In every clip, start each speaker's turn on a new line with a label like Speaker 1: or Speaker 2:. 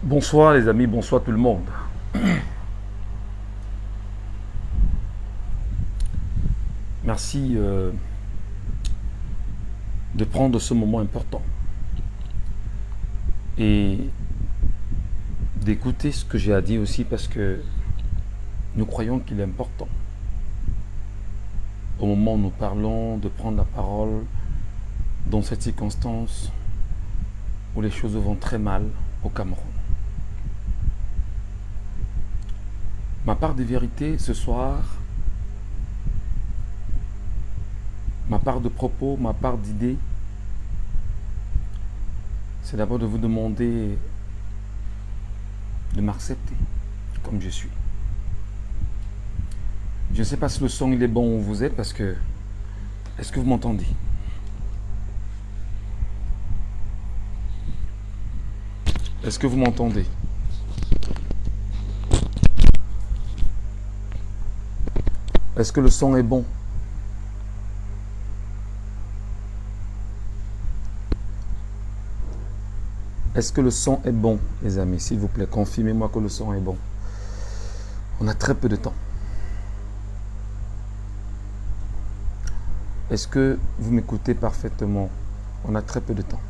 Speaker 1: Bonsoir les amis, bonsoir tout le monde. Merci de prendre ce moment important et d'écouter ce que j'ai à dire aussi parce que nous croyons qu'il est important. Au moment où nous parlons de prendre la parole dans cette circonstance où les choses vont très mal au Cameroun. Ma part de vérité ce soir, ma part de propos, ma part d'idées, c'est d'abord de vous demander de m'accepter comme je suis. Je ne sais pas si le son il est bon où vous êtes parce que... Est-ce que vous m'entendez? Est-ce que vous m'entendez? Est-ce que le son est bon? Est-ce que le son est bon, les amis? S'il vous plaît, confirmez-moi que le son est bon. On a très peu de temps. Est-ce que vous m'écoutez parfaitement? On a très peu de temps.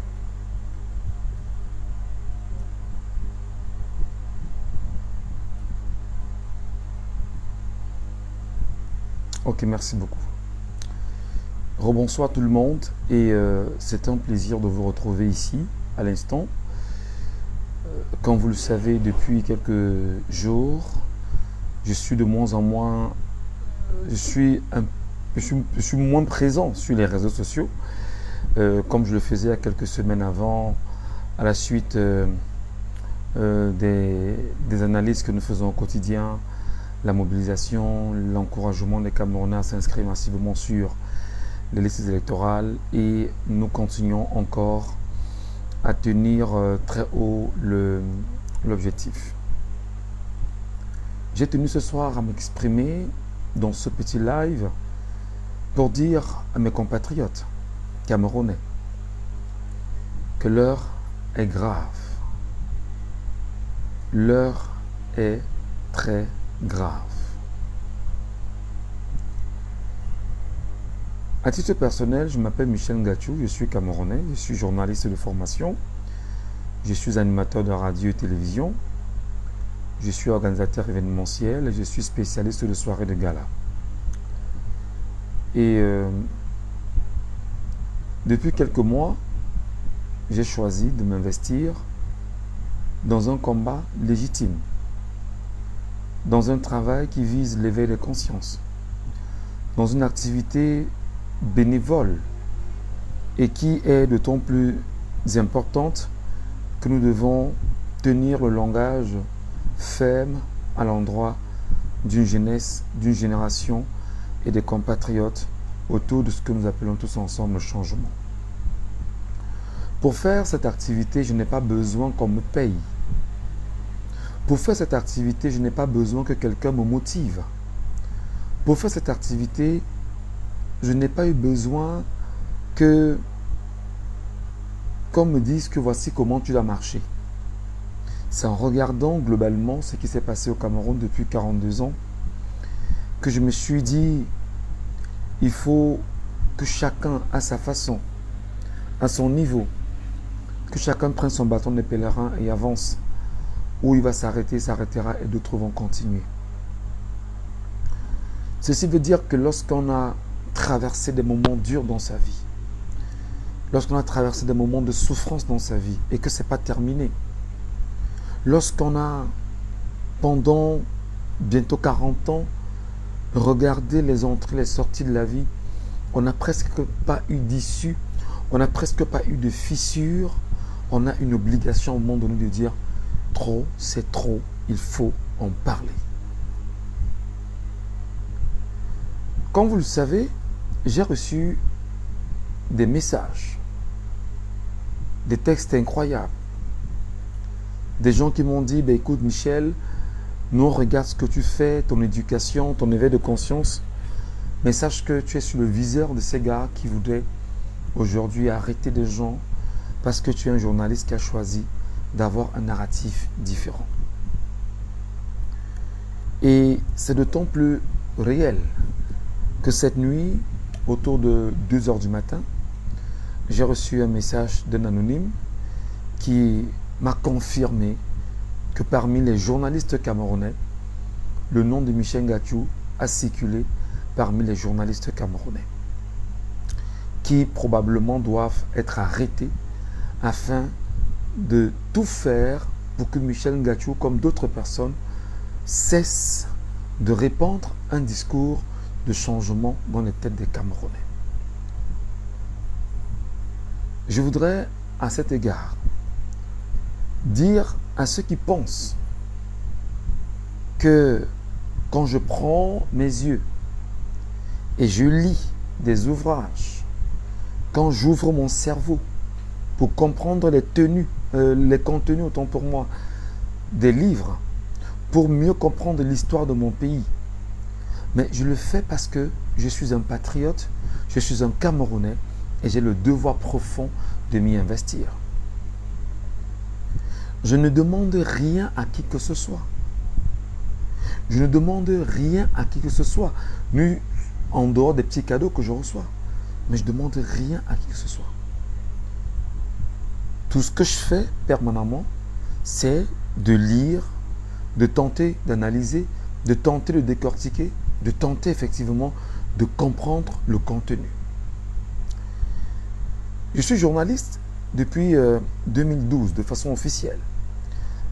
Speaker 1: Ok, merci beaucoup. Rebonsoir tout le monde et c'est un plaisir de vous retrouver ici à l'instant. Comme vous le savez, depuis quelques jours, je suis de moins en moins, je suis moins présent sur les réseaux sociaux, comme je le faisais il y a quelques semaines avant, à la suite des analyses que nous faisons au quotidien, la mobilisation, l'encouragement des Camerounais à s'inscrire massivement sur les listes électorales et nous continuons encore à tenir très haut l'objectif. J'ai tenu ce soir à m'exprimer dans ce petit live pour dire à mes compatriotes camerounais que l'heure est grave. L'heure est très grave. À titre personnel, je m'appelle Michel Ngachou, je suis camerounais, je suis journaliste de formation, je suis animateur de radio et télévision, je suis organisateur événementiel et je suis spécialiste de soirées de gala. Et depuis quelques mois, j'ai choisi de m'investir dans un combat légitime, dans un travail qui vise l'éveil des consciences, dans une activité bénévole et qui est d'autant plus importante que nous devons tenir le langage ferme à l'endroit d'une jeunesse, d'une génération et des compatriotes autour de ce que nous appelons tous ensemble le changement. Pour faire cette activité, je n'ai pas besoin qu'on me paye. Pour faire cette activité, je n'ai pas besoin que quelqu'un me motive. Pour faire cette activité, je n'ai pas eu besoin qu'on me dise que voici comment tu dois marcher. C'est en regardant globalement ce qui s'est passé au Cameroun depuis 42 ans que je me suis dit, il faut que chacun à sa façon, à son niveau, que chacun prenne son bâton de pèlerin et avance. Où il va s'arrêter, il s'arrêtera et d'autres vont continuer. Ceci veut dire que lorsqu'on a traversé des moments durs dans sa vie, lorsqu'on a traversé des moments de souffrance dans sa vie et que ce n'est pas terminé, lorsqu'on a, pendant bientôt 40 ans, regardé les entrées, les sorties de la vie, on n'a presque pas eu d'issue, on n'a presque pas eu de fissure, on a une obligation au moment donné de dire trop, c'est trop, il faut en parler. Comme vous le savez, j'ai reçu des messages, des textes incroyables, des gens qui m'ont dit, écoute Michel, nous on regarde ce que tu fais, ton éducation, ton éveil de conscience, mais sache que tu es sur le viseur de ces gars qui voudraient aujourd'hui arrêter des gens parce que tu es un journaliste qui a choisi d'avoir un narratif différent. Et c'est d'autant plus réel que cette nuit, autour de 2 heures du matin, j'ai reçu un message d'un anonyme qui m'a confirmé que parmi les journalistes camerounais, le nom de Michel Ngattchou a circulé parmi les journalistes camerounais, qui probablement doivent être arrêtés afin de tout faire pour que Michel Ngattchou, comme d'autres personnes, cesse de répandre un discours de changement dans les têtes des Camerounais. Je voudrais, à cet égard, dire à ceux qui pensent que quand je prends mes yeux et je lis des ouvrages, quand j'ouvre mon cerveau pour comprendre les contenus, autant pour moi, des livres, pour mieux comprendre l'histoire de mon pays, mais je le fais parce que je suis un patriote, je suis un Camerounais et j'ai le devoir profond de m'y investir. Je ne demande rien à qui que ce soit. Je ne demande rien à qui que ce soit, ni en dehors des petits cadeaux que je reçois. Mais je ne demande rien à qui que ce soit. Tout ce que je fais permanemment, c'est de lire, de tenter d'analyser, de tenter de décortiquer, de tenter effectivement de comprendre le contenu. Je suis journaliste depuis 2012 de façon officielle.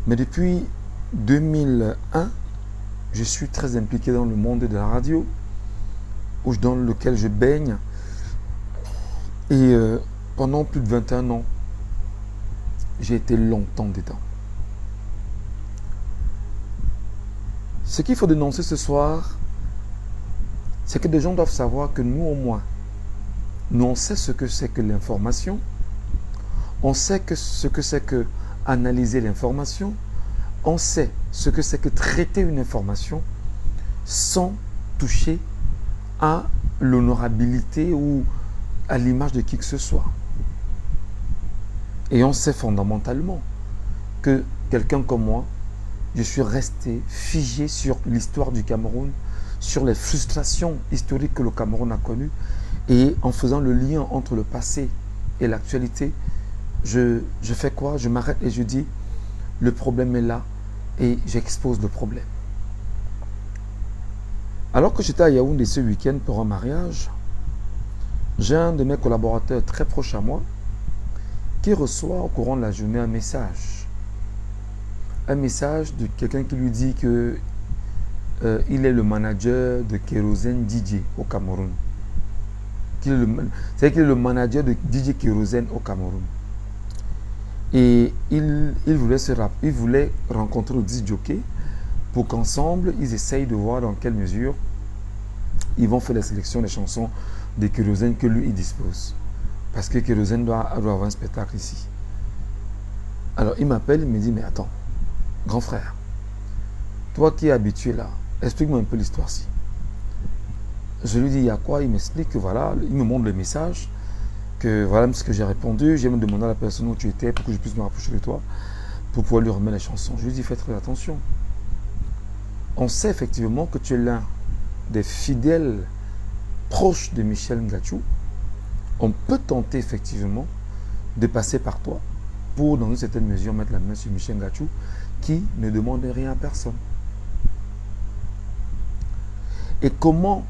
Speaker 1: Mais depuis 2001, je suis très impliqué dans le monde de la radio, dans lequel je baigne. Et pendant plus de 21 ans, j'ai été longtemps dedans. Ce qu'il faut dénoncer ce soir, c'est que des gens doivent savoir que nous, au moins, nous, on sait ce que c'est que l'information, on sait ce que c'est que analyser l'information, on sait ce que c'est que traiter une information sans toucher à l'honorabilité ou à l'image de qui que ce soit. Et on sait fondamentalement que quelqu'un comme moi, je suis resté figé sur l'histoire du Cameroun, sur les frustrations historiques que le Cameroun a connues, et en faisant le lien entre le passé et l'actualité, je fais quoi? Je m'arrête et je dis, le problème est là, et j'expose le problème. Alors que j'étais à Yaoundé ce week-end pour un mariage, j'ai un de mes collaborateurs très proche à moi qui reçoit au courant de la journée un message. Un message de quelqu'un qui lui dit que il est le manager de Kérosène DJ au Cameroun. C'est-à-dire qu'il est le manager de DJ Kérosène au Cameroun. Et il voulait rencontrer le disc jockey pour qu'ensemble, ils essayent de voir dans quelle mesure ils vont faire la sélection des chansons de Kérosène que lui, il dispose. Parce que Kérosène doit avoir un spectacle ici. Alors, il m'appelle, il me dit, mais attends, grand frère, toi qui es habitué là, explique-moi un peu l'histoire-ci. Je lui dis, il y a quoi? Il m'explique que voilà, il me montre le message, que voilà ce que j'ai répondu, j'ai même demandé à la personne où tu étais pour que je puisse me rapprocher de toi, pour pouvoir lui remettre les chansons. Je lui dis, fais très attention. On sait effectivement que tu es l'un des fidèles proches de Michel Ngattchou. On peut tenter effectivement de passer par toi pour, dans une certaine mesure, mettre la main sur Michel Ngattchou, qui ne demande rien à personne. Et comment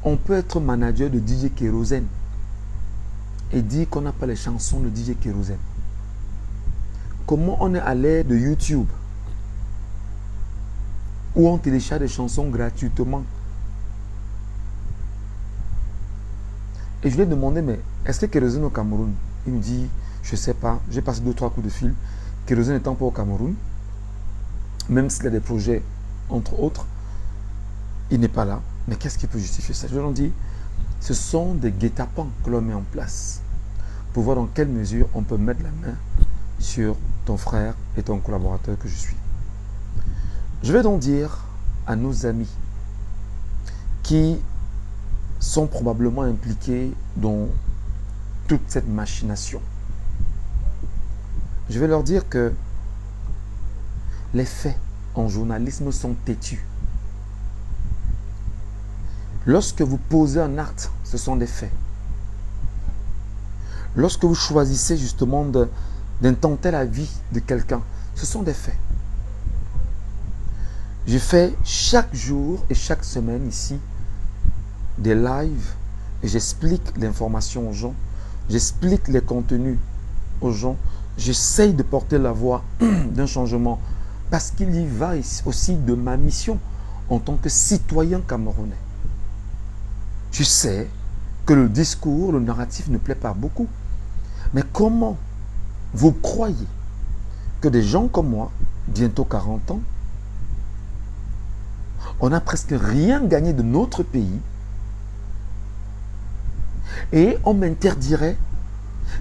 Speaker 1: on peut être manager de DJ Kérosène et dire qu'on n'a pas les chansons de DJ Kérosène? Comment on est à l'ère de YouTube où on télécharge des chansons gratuitement? Et je lui ai demandé, mais est-ce que Kérosène au Cameroun? Il me dit, je ne sais pas, j'ai passé 2-3 coups de fil. Kérosène n'étant pas au Cameroun, même s'il a des projets, entre autres, il n'est pas là. Mais qu'est-ce qui peut justifier ça? Je leur dis, ce sont des guet-apens que l'on met en place pour voir dans quelle mesure on peut mettre la main sur ton frère et ton collaborateur que je suis. Je vais donc dire à nos amis qui sont probablement impliqués dans toute cette machination. Je vais leur dire que Les faits en journalisme sont têtus. Lorsque vous posez un acte, ce sont des faits. Lorsque vous choisissez justement d'intenter la vie de quelqu'un, ce sont des faits. Je fais chaque jour et chaque semaine ici des lives et j'explique l'information aux gens, j'explique les contenus aux gens, j'essaye de porter la voix d'un changement parce qu'il y va aussi de ma mission en tant que citoyen camerounais. Je sais que le discours, le narratif ne plaît pas beaucoup. Mais comment vous croyez que des gens comme moi, bientôt 40 ans, on n'a presque rien gagné de notre pays et on m'interdirait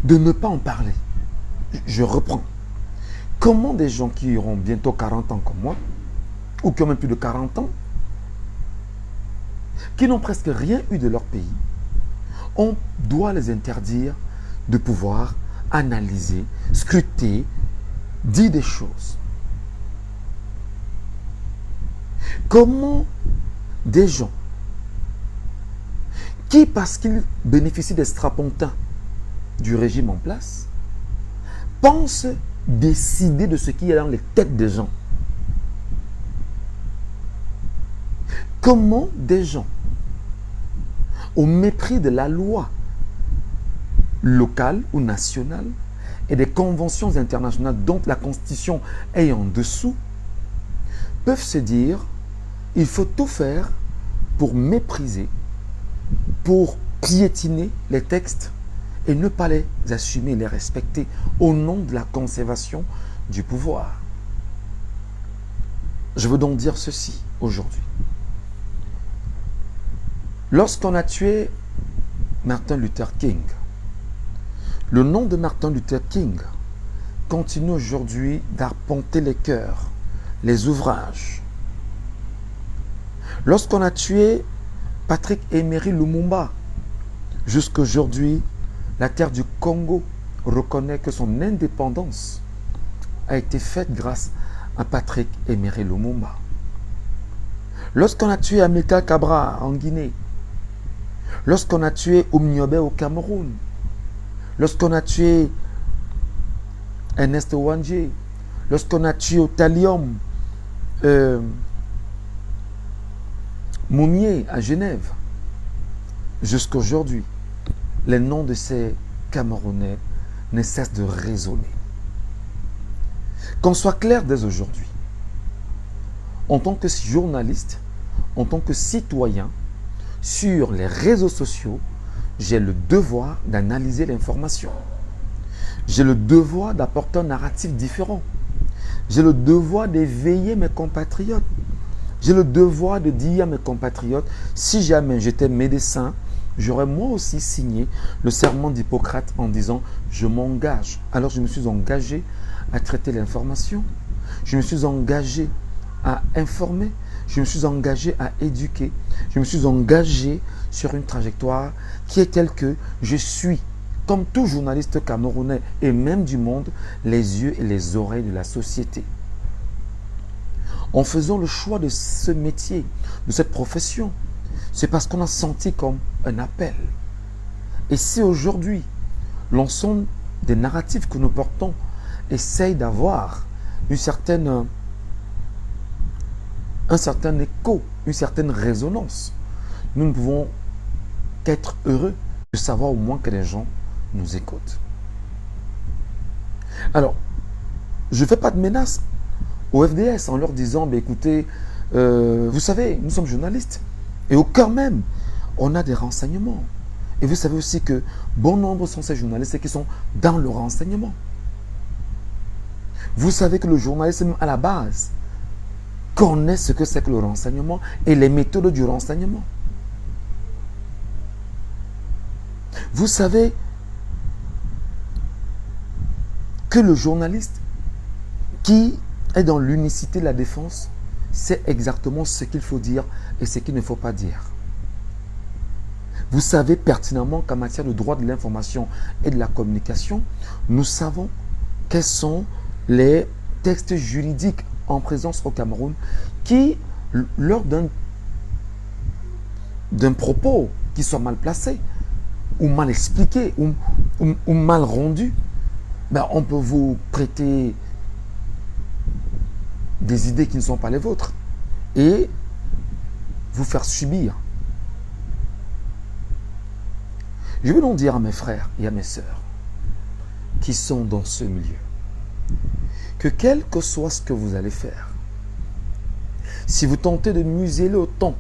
Speaker 1: de ne pas en parler? Je reprends. Comment des gens qui auront bientôt 40 ans comme moi, ou qui ont même plus de 40 ans, qui n'ont presque rien eu de leur pays, on doit les interdire de pouvoir analyser, scruter, dire des choses? Comment des gens qui, parce qu'ils bénéficient des strapontins du régime en place, pensent décider de ce qui est dans les têtes des gens? Comment des gens, au mépris de la loi locale ou nationale et des conventions internationales dont la Constitution est en dessous, peuvent se dire il faut tout faire pour mépriser, pour piétiner les textes et ne pas les assumer, les respecter au nom de la conservation du pouvoir? Je veux donc dire ceci aujourd'hui. Lorsqu'on a tué Martin Luther King, le nom de Martin Luther King continue aujourd'hui d'arpenter les cœurs, les ouvrages. Lorsqu'on a tué Patrick Emery Lumumba, jusqu'à aujourd'hui, la terre du Congo reconnaît que son indépendance a été faite grâce à Patrick Emery Lumumba. Lorsqu'on a tué Amilcar Cabral en Guinée, lorsqu'on a tué Oumniobé au Cameroun, lorsqu'on a tué Ernest Ouandjé, lorsqu'on a tué au Talium Moumié à Genève, jusqu'à aujourd'hui, les noms de ces Camerounais ne cessent de résonner. Qu'on soit clair dès aujourd'hui, en tant que journaliste, en tant que citoyen, sur les réseaux sociaux, j'ai le devoir d'analyser l'information. J'ai le devoir d'apporter un narratif différent. J'ai le devoir d'éveiller mes compatriotes. J'ai le devoir de dire à mes compatriotes, si jamais j'étais médecin, j'aurais moi aussi signé le serment d'Hippocrate en disant, je m'engage. Alors je me suis engagé à traiter l'information. Je me suis engagé à informer. Je me suis engagé à éduquer. Je me suis engagé sur une trajectoire qui est telle que je suis, comme tout journaliste camerounais et même du monde, les yeux et les oreilles de la société. En faisant le choix de ce métier, de cette profession, c'est parce qu'on a senti comme un appel. Et si aujourd'hui, l'ensemble des narratifs que nous portons essaye d'avoir un certain écho, une certaine résonance, nous ne pouvons qu'être heureux de savoir au moins que les gens nous écoutent. Alors, je ne fais pas de menace au FDS en leur disant, écoutez, vous savez, nous sommes journalistes et au cœur même, on a des renseignements. Et vous savez aussi que bon nombre sont ces journalistes qui sont dans le renseignement. Vous savez que le journalisme à la base connaît ce que c'est que le renseignement et les méthodes du renseignement. Vous savez que le journaliste qui est dans l'unicité de la défense sait exactement ce qu'il faut dire et ce qu'il ne faut pas dire. Vous savez pertinemment qu'en matière de droit de l'information et de la communication, nous savons quels sont les textes juridiques en présence au Cameroun qui, lors d'un propos qui soit mal placé, ou mal expliqué, ou mal rendu, ben on peut vous prêter des idées qui ne sont pas les vôtres et vous faire subir. Je veux donc dire à mes frères et à mes sœurs qui sont dans ce milieu que quel que soit ce que vous allez faire, si vous tentez de museler autant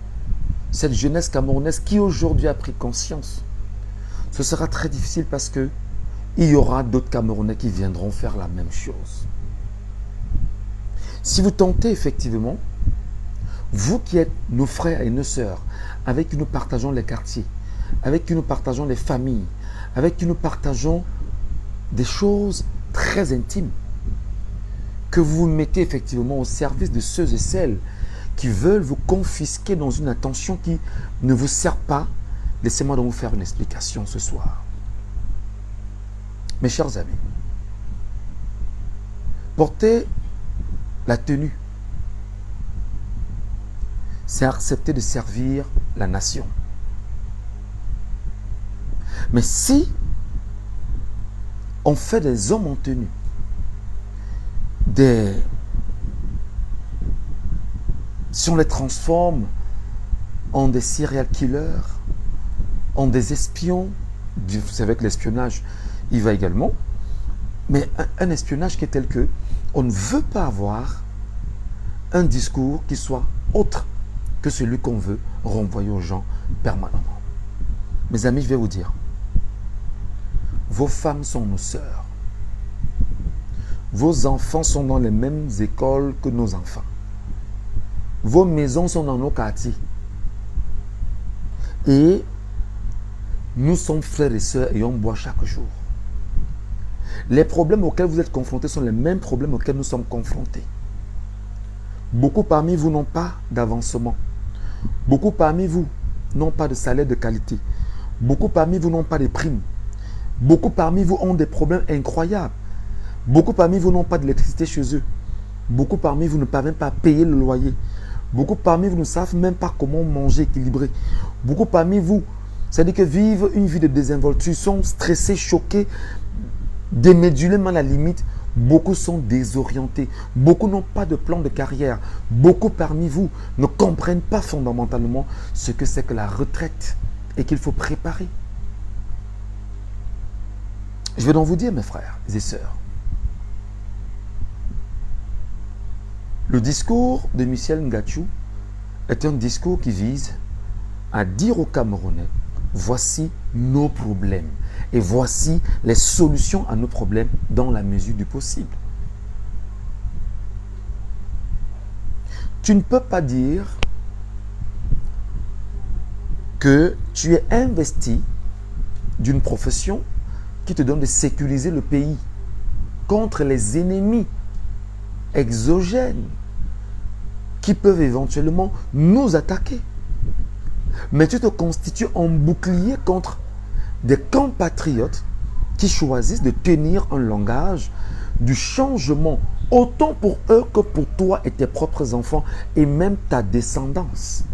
Speaker 1: cette jeunesse camerounaise qui aujourd'hui a pris conscience, ce sera très difficile parce que il y aura d'autres Camerounais qui viendront faire la même chose. Si vous tentez effectivement, vous qui êtes nos frères et nos sœurs, avec qui nous partageons les quartiers, avec qui nous partageons les familles, avec qui nous partageons des choses très intimes, que vous vous mettez effectivement au service de ceux et celles qui veulent vous confisquer dans une attention qui ne vous sert pas, laissez-moi donc vous faire une explication ce soir. Mes chers amis, porter la tenue, c'est accepter de servir la nation. Mais si on fait des hommes en tenue, si on les transforme en des serial killers, en des espions, vous savez que l'espionnage, il va également, mais un espionnage qui est tel que on ne veut pas avoir un discours qui soit autre que celui qu'on veut renvoyer aux gens permanemment. Mes amis, je vais vous dire, vos femmes sont nos sœurs. Vos enfants sont dans les mêmes écoles que nos enfants. Vos maisons sont dans nos quartiers. Et nous sommes frères et sœurs et on boit chaque jour. Les problèmes auxquels vous êtes confrontés sont les mêmes problèmes auxquels nous sommes confrontés. Beaucoup parmi vous n'ont pas d'avancement. Beaucoup parmi vous n'ont pas de salaire de qualité. Beaucoup parmi vous n'ont pas de primes. Beaucoup parmi vous ont des problèmes incroyables. Beaucoup parmi vous n'ont pas d'électricité chez eux. Beaucoup parmi vous ne parviennent pas à payer le loyer. Beaucoup parmi vous ne savent même pas comment manger équilibré. Beaucoup parmi vous, c'est-à-dire que vivent une vie de désinvolture, sont stressés, choqués, démédulément à la limite. Beaucoup sont désorientés. Beaucoup n'ont pas de plan de carrière. Beaucoup parmi vous ne comprennent pas fondamentalement ce que c'est que la retraite et qu'il faut préparer. Je vais donc vous dire, mes frères et sœurs, le discours de Michel Ngattchou est un discours qui vise à dire aux Camerounais, voici nos problèmes et voici les solutions à nos problèmes dans la mesure du possible. Tu ne peux pas dire que tu es investi d'une profession qui te donne de sécuriser le pays contre les ennemis exogènes qui peuvent éventuellement nous attaquer. Mais tu te constitues en bouclier contre des compatriotes qui choisissent de tenir un langage du changement, autant pour eux que pour toi et tes propres enfants et même ta descendance.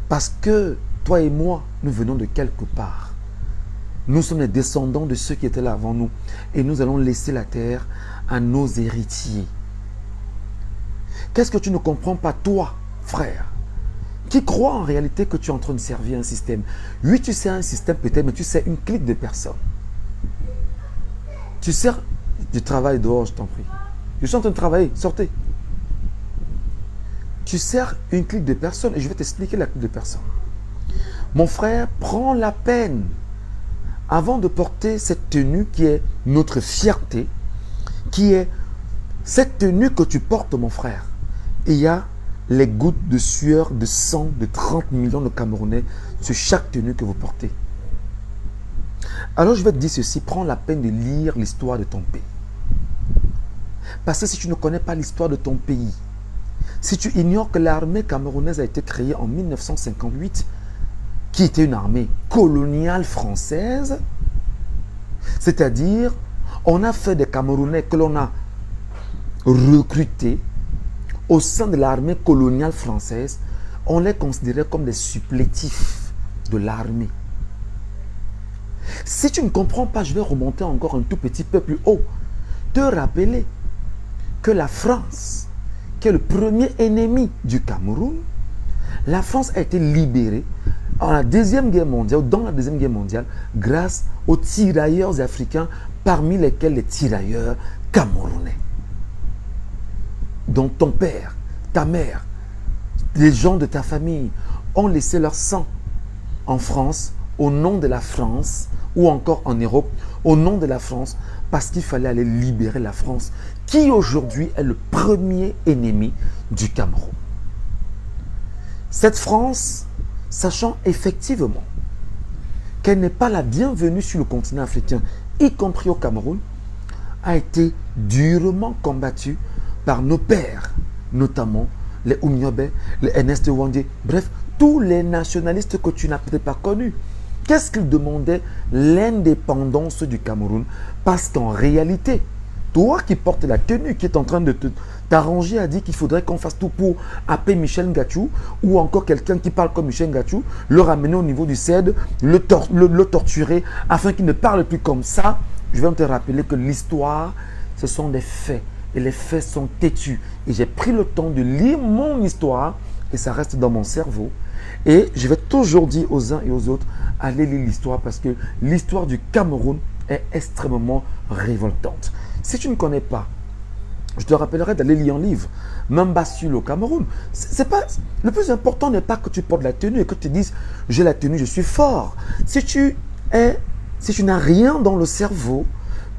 Speaker 1: Parce que toi et moi, nous venons de quelque part. Nous sommes les descendants de ceux qui étaient là avant nous et nous allons laisser la terre à nos héritiers. Qu'est-ce que tu ne comprends pas, toi, frère, qui croit en réalité que tu es en train de servir un système? Oui, tu sais un système peut-être, mais tu sais une clique de personnes. Tu sers du travail dehors, je t'en prie. Je suis en train de travailler, sortez. Tu sers une clique de personnes et je vais t'expliquer la clique de personnes. Mon frère, prends la peine, avant de porter cette tenue qui est notre fierté, qui est cette tenue que tu portes, mon frère. Et il y a les gouttes de sueur, de sang de 30 millions de Camerounais sur chaque tenue que vous portez. Alors je vais te dire ceci, prends la peine de lire l'histoire de ton pays. Parce que si tu ne connais pas l'histoire de ton pays, si tu ignores que l'armée camerounaise a été créée en 1958, qui était une armée coloniale française, c'est-à-dire on a fait des Camerounais que l'on a recrutés au sein de l'armée coloniale française, on les considérait comme des supplétifs de l'armée. Si tu ne comprends pas, je vais remonter encore un tout petit peu plus haut. Te rappeler que la France, qui est le premier ennemi du Cameroun, la France a été libérée dans la Deuxième Guerre mondiale, grâce aux tirailleurs africains, parmi lesquels les tirailleurs camerounais. Donc ton père, ta mère, les gens de ta famille ont laissé leur sang en France, au nom de la France, ou encore en Europe, au nom de la France, parce qu'il fallait aller libérer la France, qui aujourd'hui est le premier ennemi du Cameroun. Cette France, sachant effectivement qu'elle n'est pas la bienvenue sur le continent africain, y compris au Cameroun, a été durement combattue par nos pères, notamment les Oumyobé, les Ernest Wandé, bref, tous les nationalistes que tu n'as peut-être pas connus. Qu'est-ce qu'ils demandaient? L'indépendance du Cameroun. Parce qu'en réalité, toi qui portes la tenue, qui est en train de t'arranger à dire qu'il faudrait qu'on fasse tout pour appeler Michel Ngachou, ou encore quelqu'un qui parle comme Michel Ngachou, le ramener au niveau du CED, le torturer, afin qu'il ne parle plus comme ça. Je vais te rappeler que l'histoire, ce sont des faits. Et les faits sont têtus. Et j'ai pris le temps de lire mon histoire, et ça reste dans mon cerveau. Et je vais toujours dire aux uns et aux autres, allez lire l'histoire, parce que l'histoire du Cameroun est extrêmement révoltante. Si tu ne connais pas, je te rappellerai d'aller lire un livre, Mamba sur le Cameroun. Le plus important n'est pas que tu portes la tenue et que tu te dises, j'ai la tenue, je suis fort. Si tu n'as rien dans le cerveau,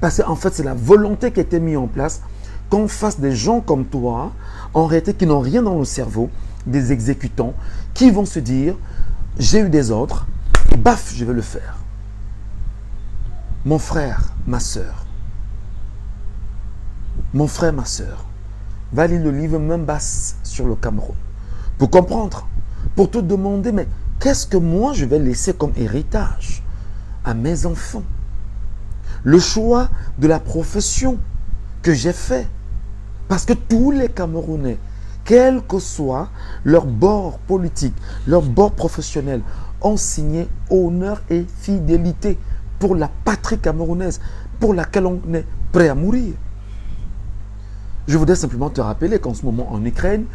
Speaker 1: parce qu'en fait c'est la volonté qui a été mise en place, qu'on fasse des gens comme toi, en réalité qui n'ont rien dans le cerveau, des exécutants, qui vont se dire, j'ai eu des ordres, baf, je vais le faire. Mon frère, ma soeur, va lire le livre Membas sur le Cameroun, pour comprendre, pour te demander, mais qu'est-ce que moi je vais laisser comme héritage à mes enfants? Le choix de la profession que j'ai fait, parce que tous les Camerounais, quel que soit leur bord politique, leur bord professionnel, ont signé honneur et fidélité pour la patrie camerounaise, pour laquelle on est prêt à mourir. Je voudrais simplement te rappeler qu'en ce moment en Ukraine,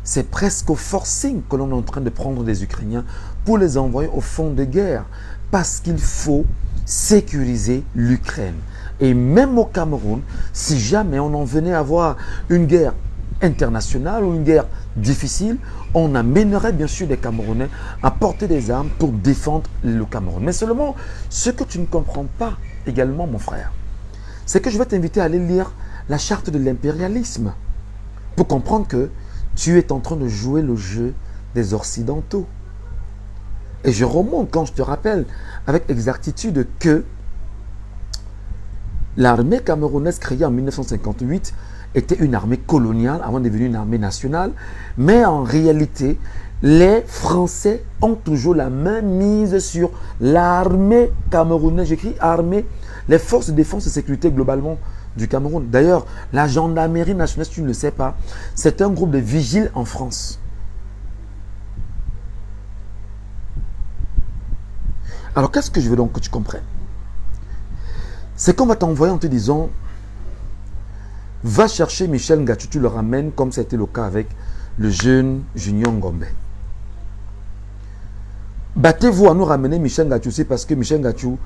Speaker 1: c'est presque au forcing que l'on est en train de prendre des Ukrainiens pour les envoyer au front de guerre, parce qu'il faut sécuriser l'Ukraine. Et même au Cameroun, si jamais on en venait à avoir une guerre internationale ou une guerre difficile, on amènerait bien sûr les Camerounais à porter des armes pour défendre le Cameroun. Mais seulement, ce que tu ne comprends pas également, mon frère, c'est que je vais t'inviter à aller lire la charte de l'impérialisme pour comprendre que tu es en train de jouer le jeu des Occidentaux. Et je remonte quand je te rappelle avec exactitude que l'armée camerounaise créée en 1958 était une armée coloniale avant de devenir une armée nationale. Mais en réalité, les Français ont toujours la main mise sur l'armée camerounaise. J'écris armée, les forces de défense et sécurité globalement du Cameroun. D'ailleurs, la gendarmerie nationale, si tu ne le sais pas, c'est un groupe de vigiles en France. Alors, qu'est-ce que je veux donc que tu comprennes? C'est qu'on va t'envoyer en te disant, va chercher Michel Ngachou, tu le ramènes comme c'était le cas avec le jeune Junior Ngombe. Battez-vous à nous ramener Michel Ngachou, c'est parce que Michel Ngachou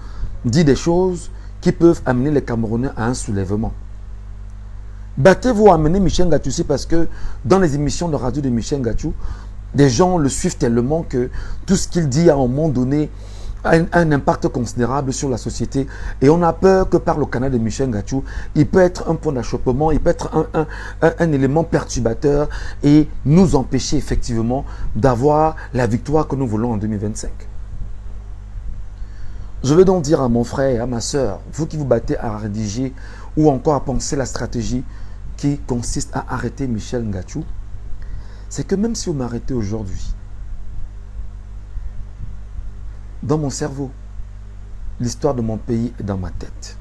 Speaker 1: dit des choses qui peuvent amener les Camerounais à un soulèvement. Battez-vous à amener Michel Ngachou, c'est parce que dans les émissions de radio de Michel Ngachou, des gens le suivent tellement que tout ce qu'il dit à un moment donné a un impact considérable sur la société. Et on a peur que par le canal de Michel Ngachou, il peut être un point d'achoppement, il peut être un élément perturbateur et nous empêcher effectivement d'avoir la victoire que nous voulons en 2025. Je vais donc dire à mon frère et à ma soeur, vous qui vous battez à rédiger ou encore à penser la stratégie qui consiste à arrêter Michel Ngachou, c'est que même si vous m'arrêtez aujourd'hui, dans mon cerveau, l'histoire de mon pays est dans ma tête.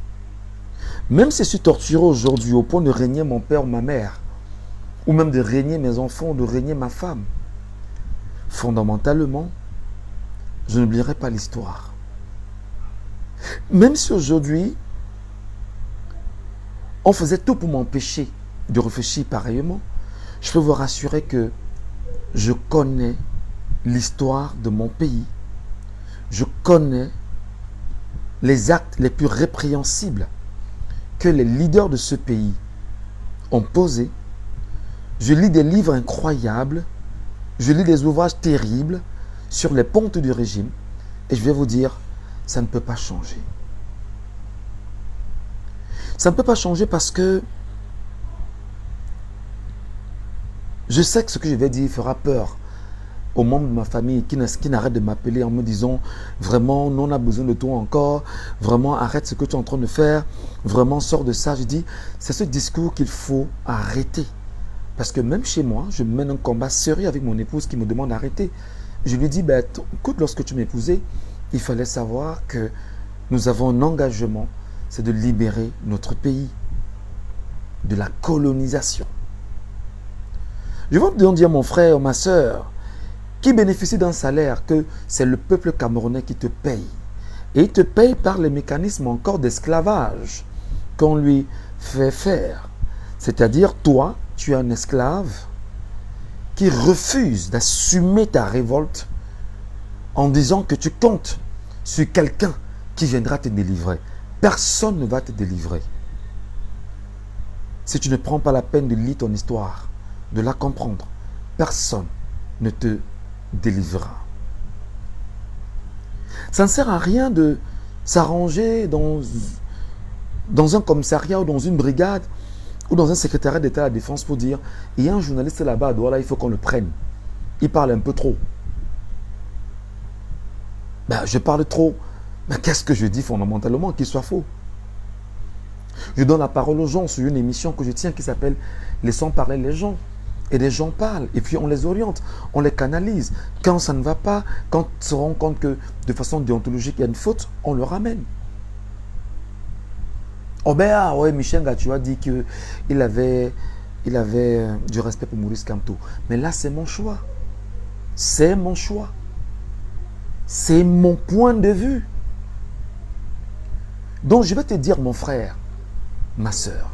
Speaker 1: Même si je suis torturé aujourd'hui au point de régner mon père ou ma mère, ou même de régner mes enfants, de régner ma femme, fondamentalement, je n'oublierai pas l'histoire. Même si aujourd'hui, on faisait tout pour m'empêcher de réfléchir pareillement, je peux vous rassurer que je connais l'histoire de mon pays. Je connais les actes les plus répréhensibles que les leaders de ce pays ont posés. Je lis des livres incroyables, je lis des ouvrages terribles sur les pontes du régime et je vais vous dire, ça ne peut pas changer. Ça ne peut pas changer parce que je sais que ce que je vais dire fera peur aux membres de ma famille qui n'arrêtent de m'appeler en me disant vraiment, nous on a besoin de toi encore, vraiment arrête ce que tu es en train de faire, vraiment sors de ça. Je dis, c'est ce discours qu'il faut arrêter. Parce que même chez moi, je mène un combat sérieux avec mon épouse qui me demande d'arrêter. Je lui dis, ben, écoute, lorsque tu m'épousais, il fallait savoir que nous avons un engagement, c'est de libérer notre pays de la colonisation. Je vais te dire, mon frère, ma soeur, qui bénéficie d'un salaire que c'est le peuple camerounais qui te paye. Et il te paye par les mécanismes encore d'esclavage qu'on lui fait faire. C'est-à-dire, toi, tu es un esclave qui refuse d'assumer ta révolte en disant que tu comptes sur quelqu'un qui viendra te délivrer. Personne ne va te délivrer. Si tu ne prends pas la peine de lire ton histoire, de la comprendre, personne ne te délivrera. Ça ne sert à rien de s'arranger dans un commissariat ou dans une brigade ou dans un secrétariat d'État à la Défense pour dire il y a un journaliste là-bas à Douala, il faut qu'on le prenne. Il parle un peu trop. Ben, je parle trop. Mais qu'est-ce que je dis fondamentalement qu'il soit faux? Je donne la parole aux gens sur une émission que je tiens qui s'appelle Laissons parler les gens. Et les gens parlent, et puis on les oriente, on les canalise. Quand ça ne va pas, quand on se rend compte que de façon déontologique il y a une faute, on le ramène. Oh ben ah, ouais, Michel Gatou a dit qu'il avait du respect pour Maurice Kamto. Mais là, c'est mon choix. C'est mon choix. C'est mon point de vue. Donc, je vais te dire, mon frère, ma soeur,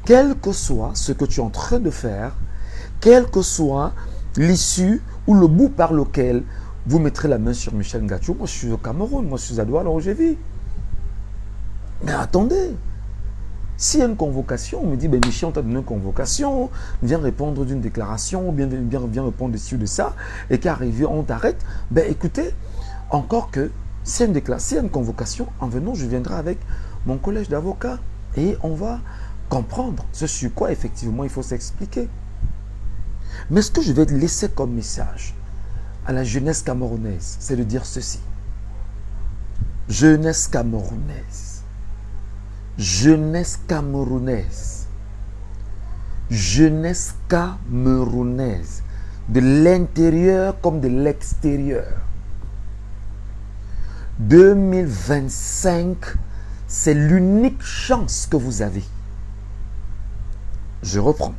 Speaker 1: quel que soit ce que tu es en train de faire, quelle que soit l'issue ou le bout par lequel vous mettrez la main sur Michel Ngattio, moi je suis au Cameroun, moi je suis à Douala où je vis. Mais attendez, s'il y a une convocation, on me dit, ben Michel, on t'a donné une convocation, viens répondre d'une déclaration, ou bien viens répondre dessus de ça, et qu'arrivé, on t'arrête, ben écoutez, encore que, s'il y a une convocation, en venant, je viendrai avec mon collège d'avocats, et on va comprendre ce sur quoi effectivement il faut s'expliquer. Mais ce que je vais laisser comme message à la jeunesse camerounaise, c'est de dire ceci. Jeunesse camerounaise. Jeunesse camerounaise. Jeunesse camerounaise. De l'intérieur comme de l'extérieur. 2025, c'est l'unique chance que vous avez. Je reprends.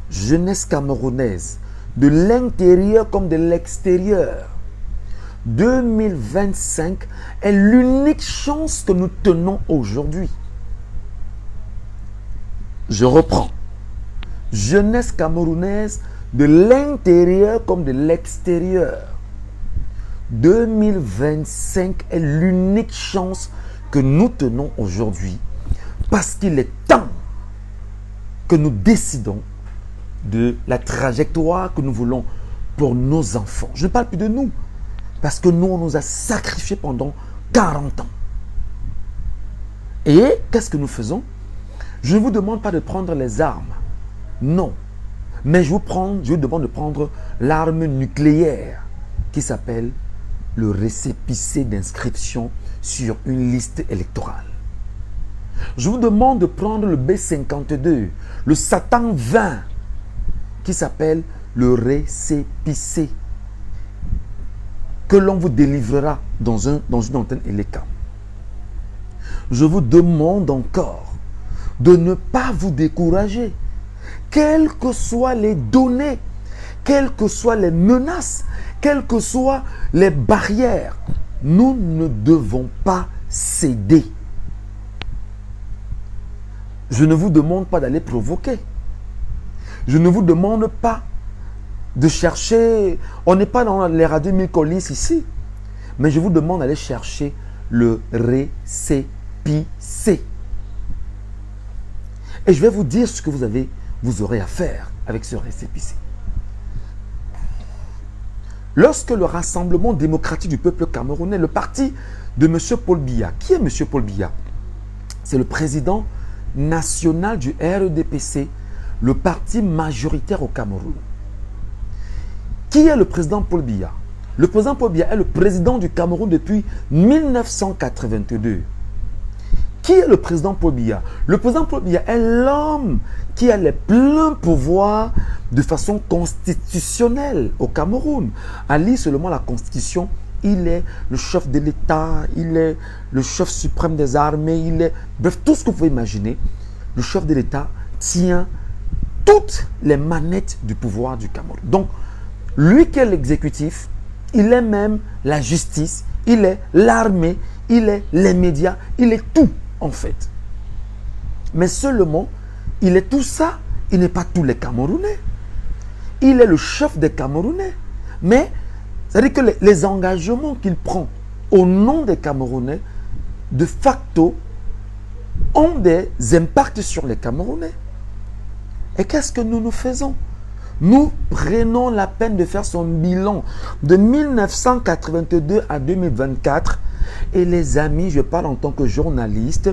Speaker 1: Jeunesse camerounaise, de l'intérieur comme de l'extérieur. 2025 est l'unique chance que nous tenons aujourd'hui. Je reprends. Jeunesse camerounaise, de l'intérieur comme de l'extérieur. 2025 est l'unique chance que nous tenons aujourd'hui parce qu'il est temps que nous décidons de la trajectoire que nous voulons pour nos enfants. Je ne parle plus de nous, parce que nous, on nous a sacrifiés pendant 40 ans. Et qu'est-ce que nous faisons? Je ne vous demande pas de prendre les armes. Non. Mais je vous demande de prendre l'arme nucléaire qui s'appelle le récépissé d'inscription sur une liste électorale. Je vous demande de prendre le B52, le Satan 20, qui s'appelle le récépissé, que l'on vous délivrera dans une antenne Eleka. je vous demande encore de ne pas vous décourager. Quelles que soient les données, quelles que soient les menaces, quelles que soient les barrières, nous ne devons pas céder. Je ne vous demande pas d'aller provoquer. Je ne vous demande pas de chercher, on n'est pas dans les radios mille colis ici, mais je vous demande d'aller chercher le récépissé. Et je vais vous dire ce que vous aurez à faire avec ce récépissé. Lorsque le Rassemblement démocratique du peuple camerounais, le parti de M. Paul Biya, qui est M. Paul Biya? C'est le président national du RDPC, le parti majoritaire au Cameroun. Qui est le président Paul Biya? Le président Paul Biya est le président du Cameroun depuis 1982. Qui est le président Paul Biya? Le président Paul Biya est l'homme qui a les pleins pouvoirs de façon constitutionnelle au Cameroun. À lire seulement la Constitution, il est le chef de l'État, il est le chef suprême des armées, il est... Bref, tout ce que vous pouvez imaginer, le chef de l'État tient toutes les manettes du pouvoir du Cameroun. Donc, lui qui est l'exécutif, il est même la justice, il est l'armée, il est les médias, il est tout en fait. Mais seulement, il est tout ça, il n'est pas tous les Camerounais. Il est le chef des Camerounais. Mais, c'est-à-dire que les engagements qu'il prend au nom des Camerounais, de facto, ont des impacts sur les Camerounais. Et qu'est-ce que nous faisons? Nous prenons la peine de faire son bilan de 1982 à 2024. Et les amis, je parle en tant que journaliste,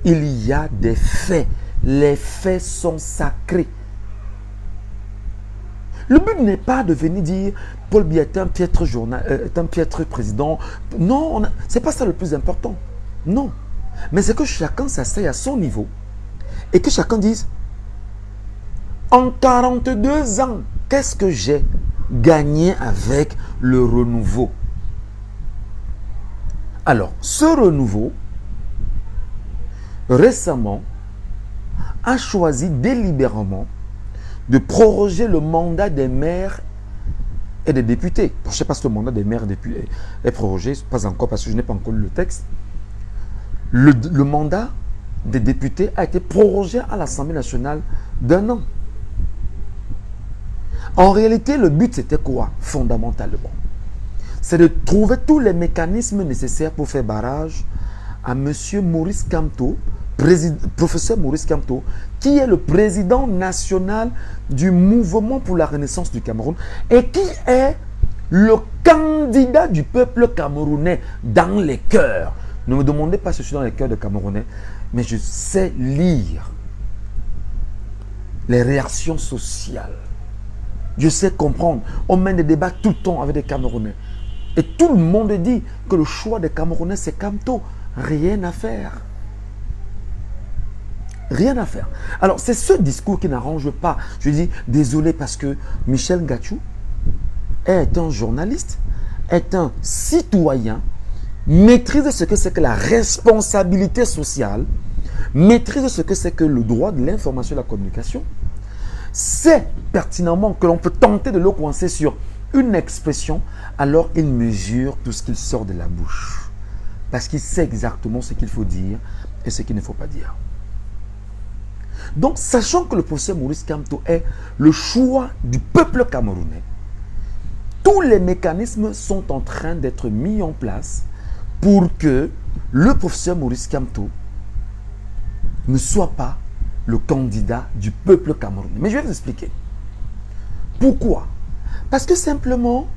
Speaker 1: il y a des faits. Les faits sont sacrés. Le but n'est pas de venir dire Paul Biya est un piètre président. Non, ce n'est pas ça le plus important. Non. Mais c'est que chacun s'asseye à son niveau et que chacun dise en 42 ans, qu'est-ce que j'ai gagné avec le renouveau? Alors, ce renouveau, récemment, a choisi délibérément de proroger le mandat des maires et des députés. Je ne sais pas si le mandat des maires et des députés est prorogé, pas encore parce que je n'ai pas encore lu le texte. Le mandat des députés a été prorogé à l'Assemblée nationale d'1 an. En réalité, le but c'était quoi? Fondamentalement, c'est de trouver tous les mécanismes nécessaires pour faire barrage à M. Maurice Kamto, professeur Maurice Kamto, qui est le président national du mouvement pour la renaissance du Cameroun et qui est le candidat du peuple camerounais dans les cœurs. Ne me demandez pas si je suis dans les cœurs des Camerounais, mais je sais lire les réactions sociales. Je sais comprendre. On mène des débats tout le temps avec des Camerounais. Et tout le monde dit que le choix des Camerounais, c'est Kamto. Rien à faire. Rien à faire. Alors, c'est ce discours qui n'arrange pas. Je dis, désolé parce que Michel Gachou est un journaliste, est un citoyen, maîtrise ce que c'est que la responsabilité sociale, maîtrise ce que c'est que le droit de l'information et de la communication, sait pertinemment que l'on peut tenter de le coincer sur une expression, alors il mesure tout ce qu'il sort de la bouche. Parce qu'il sait exactement ce qu'il faut dire et ce qu'il ne faut pas dire. Donc, sachant que le professeur Maurice Kamto est le choix du peuple camerounais, tous les mécanismes sont en train d'être mis en place pour que le professeur Maurice Kamto ne soit pas le candidat du peuple camerounais. Mais je vais vous expliquer. Pourquoi? Parce que simplement,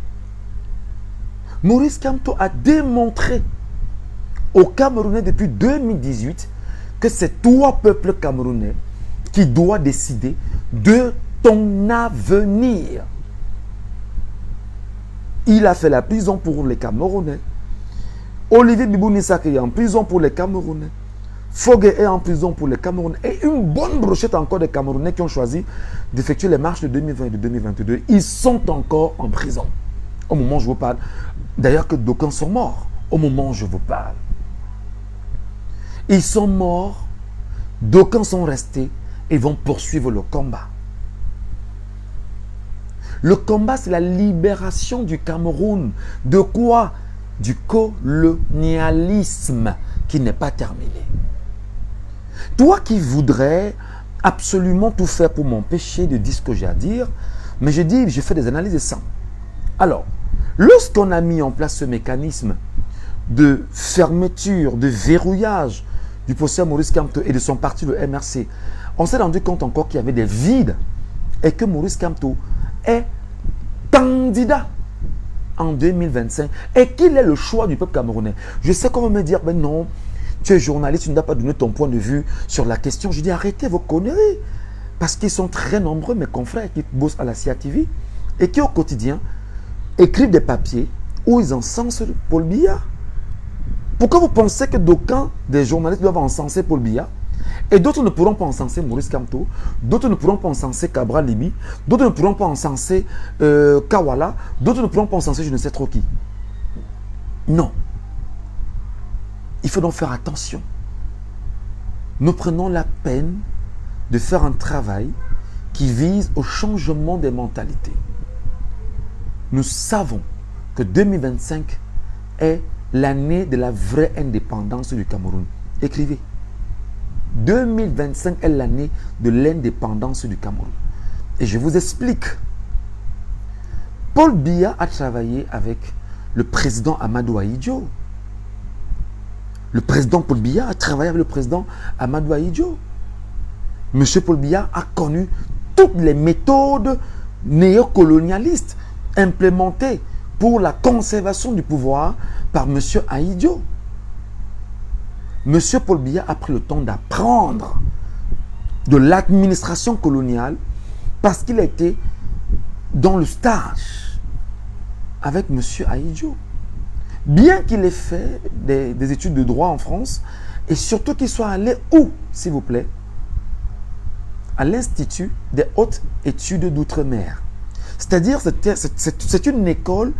Speaker 1: Maurice Kamto a démontré aux Camerounais depuis 2018 que c'est toi, peuple camerounais, qui dois décider de ton avenir. Il a fait la prison pour les Camerounais. Olivier Bibou-Nissak est en prison pour les Camerounais. Fogue est en prison pour les Camerounais. Et une bonne brochette encore des Camerounais qui ont choisi d'effectuer les marches de 2020 et de 2022. Ils sont encore en prison. Au moment où je vous parle. D'ailleurs que d'aucuns sont morts. Au moment où je vous parle. Ils sont morts, d'aucuns sont restés et vont poursuivre le combat. Le combat, c'est la libération du Cameroun. De quoi? Du colonialisme qui n'est pas terminé. Toi qui voudrais absolument tout faire pour m'empêcher de dire ce que j'ai à dire, mais je fais des analyses sans. Alors, lorsqu'on a mis en place ce mécanisme de fermeture, de verrouillage du professeur Maurice Kamto et de son parti, le MRC, on s'est rendu compte encore qu'il y avait des vides et que Maurice Kamto est candidat en 2025 et qu'il est le choix du peuple camerounais. Je sais qu'on va me dire, ben non, tu es journaliste, tu ne dois pas donner ton point de vue sur la question. Je dis, arrêtez vos conneries. Parce qu'ils sont très nombreux, mes confrères qui bossent à la CIATV et qui au quotidien écrivent des papiers où ils encensent Paul Biya. Pourquoi vous pensez que d'aucuns des journalistes doivent encenser Paul Biya et d'autres ne pourront pas encenser Maurice Kamto, d'autres ne pourront pas encenser Cabral Libi, d'autres ne pourront pas encenser Kawala, d'autres ne pourront pas encenser je ne sais trop qui? Non. Il faut donc faire attention. Nous prenons la peine de faire un travail qui vise au changement des mentalités. Nous savons que 2025 est l'année de la vraie indépendance du Cameroun. Écrivez. 2025 est l'année de l'indépendance du Cameroun. Et je vous explique. Paul Biya a travaillé avec le président Amadou Ahidjo. Le président Paul Biya a travaillé avec le président Amadou Ahidjo. Monsieur Paul Biya a connu toutes les méthodes néocolonialistes implémentées pour la conservation du pouvoir par monsieur Ahidjo. Monsieur Paul Biya a pris le temps d'apprendre de l'administration coloniale parce qu'il a été dans le stage avec monsieur Ahidjo. Bien qu'il ait fait des études de droit en France et surtout qu'il soit allé où, s'il vous plaît? À l'Institut des hautes études d'outre-mer. C'est-à-dire, c'est une école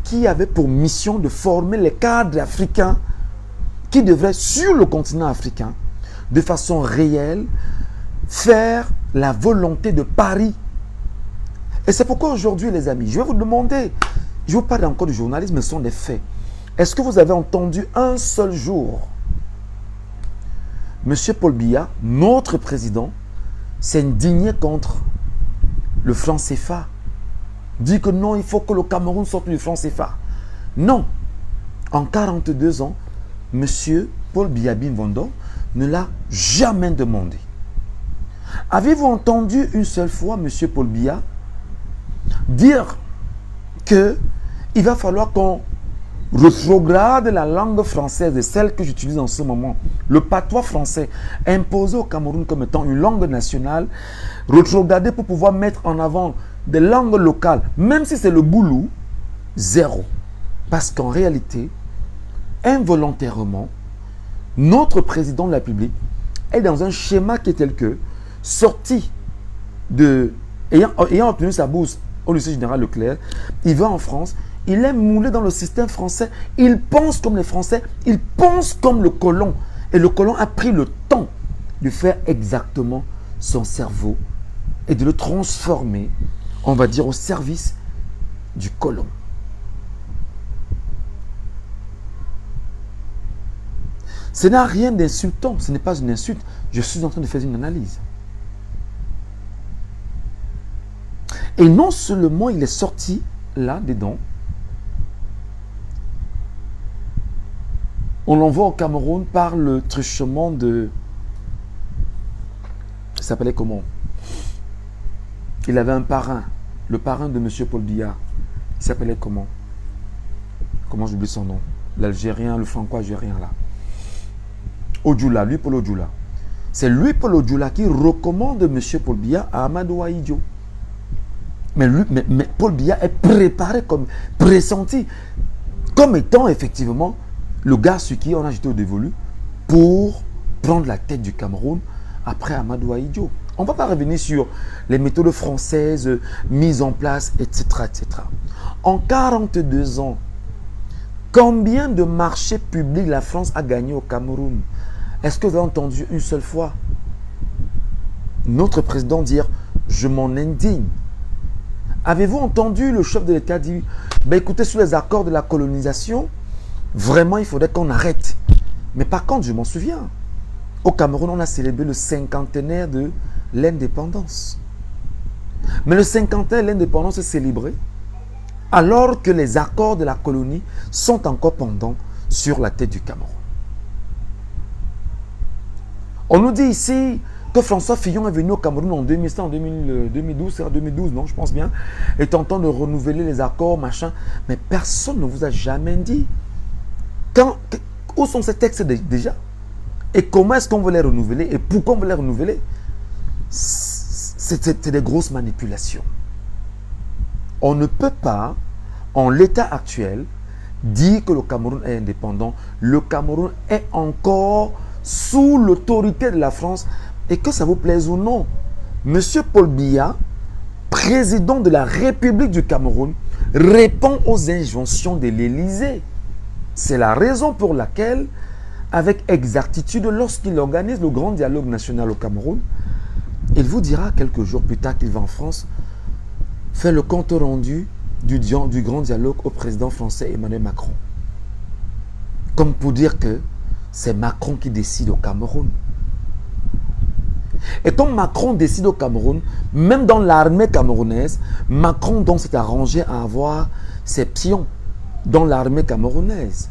Speaker 1: qui avait pour mission de former les cadres africains qui devraient, sur le continent africain, de façon réelle, faire la volonté de Paris. Et c'est pourquoi aujourd'hui, les amis, je vais vous demander, je vous parle encore du journalisme, mais ce sont des faits. Est-ce que vous avez entendu un seul jour monsieur Paul Biya, notre président, s'indigner contre le franc CFA, dit que non, il faut que le Cameroun sorte du franc CFA. Non, en 42 ans, monsieur Paul Biya Bimvondo ne l'a jamais demandé. Avez-vous entendu une seule fois monsieur Paul Biya dire qu'il va falloir qu'on rétrograde la langue française et celle que j'utilise en ce moment, le patois français, imposé au Cameroun comme étant une langue nationale, rétrogradé pour pouvoir mettre en avant des langues locales, même si c'est le boulou, zéro. Parce qu'en réalité, involontairement, notre président de la République est dans un schéma qui est tel que, sorti de, ayant obtenu sa bourse au lycée général Leclerc, il va en France. Il est moulé dans le système français. Il pense comme les Français. Il pense comme le colon. Et le colon a pris le temps de faire exactement son cerveau et de le transformer, on va dire, au service du colon. Ce n'a rien d'insultant. Ce n'est pas une insulte. Je suis en train de faire une analyse. Et non seulement il est sorti là-dedans, on l'envoie au Cameroun par le truchement de... Il s'appelait comment? Il avait un parrain. Le parrain de M. Paul Biya. Il s'appelait comment? Comment j'oublie son nom? L'Algérien, le franco-algérien là. Odjoula, lui Paul Odjoula. C'est lui Paul Odjoula qui recommande M. Paul Biya à Amadou Ahidjo. Mais Paul Biya est préparé, comme pressenti, comme étant effectivement le gars sur qui on a jeté au dévolu pour prendre la tête du Cameroun après Amadou Ahidjo. On ne va pas revenir sur les méthodes françaises mises en place, etc., etc. En 42 ans, combien de marchés publics la France a gagné au Cameroun? Est-ce que vous avez entendu une seule fois notre président dire « je m'en indigne ». Avez-vous entendu le chef de l'État dire « écoutez, sur les accords de la colonisation, vraiment il faudrait qu'on arrête ». Mais par contre, je m'en souviens, au Cameroun, on a célébré le cinquantenaire de l'indépendance. Mais le cinquantenaire de l'indépendance est célébré alors que les accords de la colonie sont encore pendants sur la tête du Cameroun. On nous dit ici que François Fillon est venu au Cameroun en 2012, 2012, non, je pense bien, et tentant de renouveler les accords, machin. Mais personne ne vous a jamais dit où sont ces textes déjà? Et comment est-ce qu'on veut les renouveler? Et pourquoi on veut les renouveler? C'est des grosses manipulations. On ne peut pas, en l'état actuel, dire que le Cameroun est indépendant. Le Cameroun est encore sous l'autorité de la France. Et que ça vous plaise ou non, Monsieur Paul Biya, président de la République du Cameroun, répond aux injonctions de l'Élysée. C'est la raison pour laquelle, avec exactitude, lorsqu'il organise le grand dialogue national au Cameroun, il vous dira quelques jours plus tard qu'il va en France faire le compte rendu du grand dialogue au président français Emmanuel Macron. Comme pour dire que c'est Macron qui décide au Cameroun. Et comme Macron décide au Cameroun, même dans l'armée camerounaise, Macron donc s'est arrangé à avoir ses pions dans l'armée camerounaise.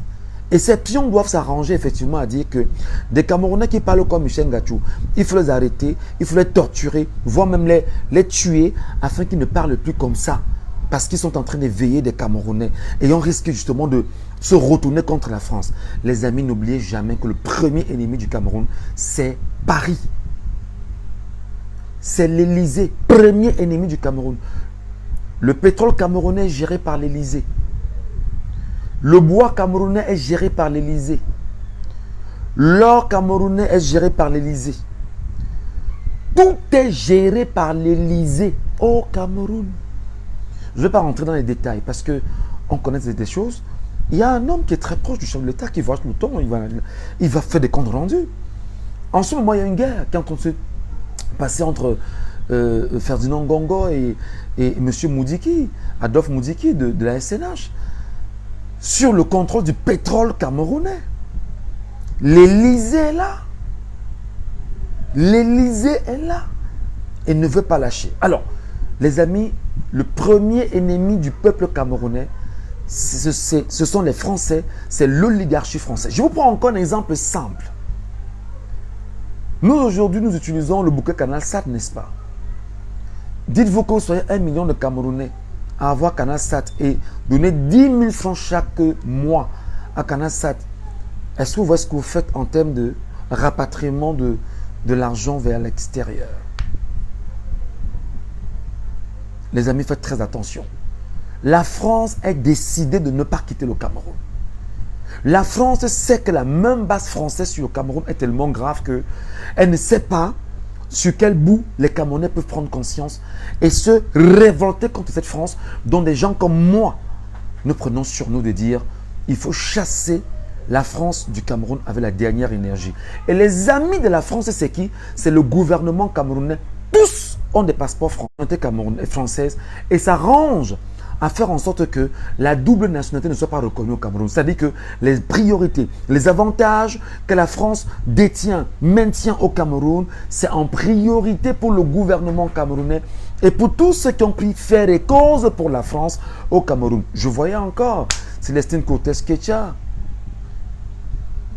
Speaker 1: Et ces pions doivent s'arranger effectivement à dire que des Camerounais qui parlent comme Michel Ngachou, il faut les arrêter, il faut les torturer, voire même les tuer afin qu'ils ne parlent plus comme ça. Parce qu'ils sont en train de veiller des Camerounais et on risque justement de se retourner contre la France. Les amis, n'oubliez jamais que le premier ennemi du Cameroun, c'est Paris. C'est l'Élysée, premier ennemi du Cameroun. Le pétrole camerounais est géré par l'Élysée. Le bois camerounais est géré par l'Élysée. L'or camerounais est géré par l'Élysée. Tout est géré par l'Élysée au Cameroun. Je ne vais pas rentrer dans les détails parce qu'on connaît des choses. Il y a un homme qui est très proche du chef de l'État qui voit tout le temps, il va faire des comptes rendus. En ce moment, il y a une guerre qui est en train de se passer entre Ferdinand Ngongo et M. Moudiki, Adolphe Moudiki de la SNH, sur le contrôle du pétrole camerounais. L'Élysée est là. L'Élysée est là. Et ne veut pas lâcher. Alors, les amis, le premier ennemi du peuple camerounais, ce sont les Français, c'est l'oligarchie française. Je vous prends encore un exemple simple. Nous, aujourd'hui, nous utilisons le bouquet CanalSat, n'est-ce pas? Dites-vous que vous soyez 1 million de Camerounais à avoir CanalSat et donner 10 000 francs chaque mois à CanalSat. Est-ce que vous voyez ce que vous faites en termes de rapatriement de l'argent vers l'extérieur? Les amis, faites très attention. La France est décidée de ne pas quitter le Cameroun. La France sait que la même base française sur le Cameroun est tellement grave qu'elle ne sait pas sur quel bout les Camerounais peuvent prendre conscience et se révolter contre cette France dont des gens comme moi nous prenons sur nous de dire il faut chasser la France du Cameroun avec la dernière énergie. Et les amis de la France, c'est qui? C'est le gouvernement camerounais. Tous ont des passeports françaises et s'arrangent à faire en sorte que la double nationalité ne soit pas reconnue au Cameroun. C'est-à-dire que les priorités, les avantages que la France maintient au Cameroun, c'est en priorité pour le gouvernement camerounais et pour tous ceux qui ont pris faire et cause pour la France au Cameroun. Je voyais encore Célestine Cortés-Ketcha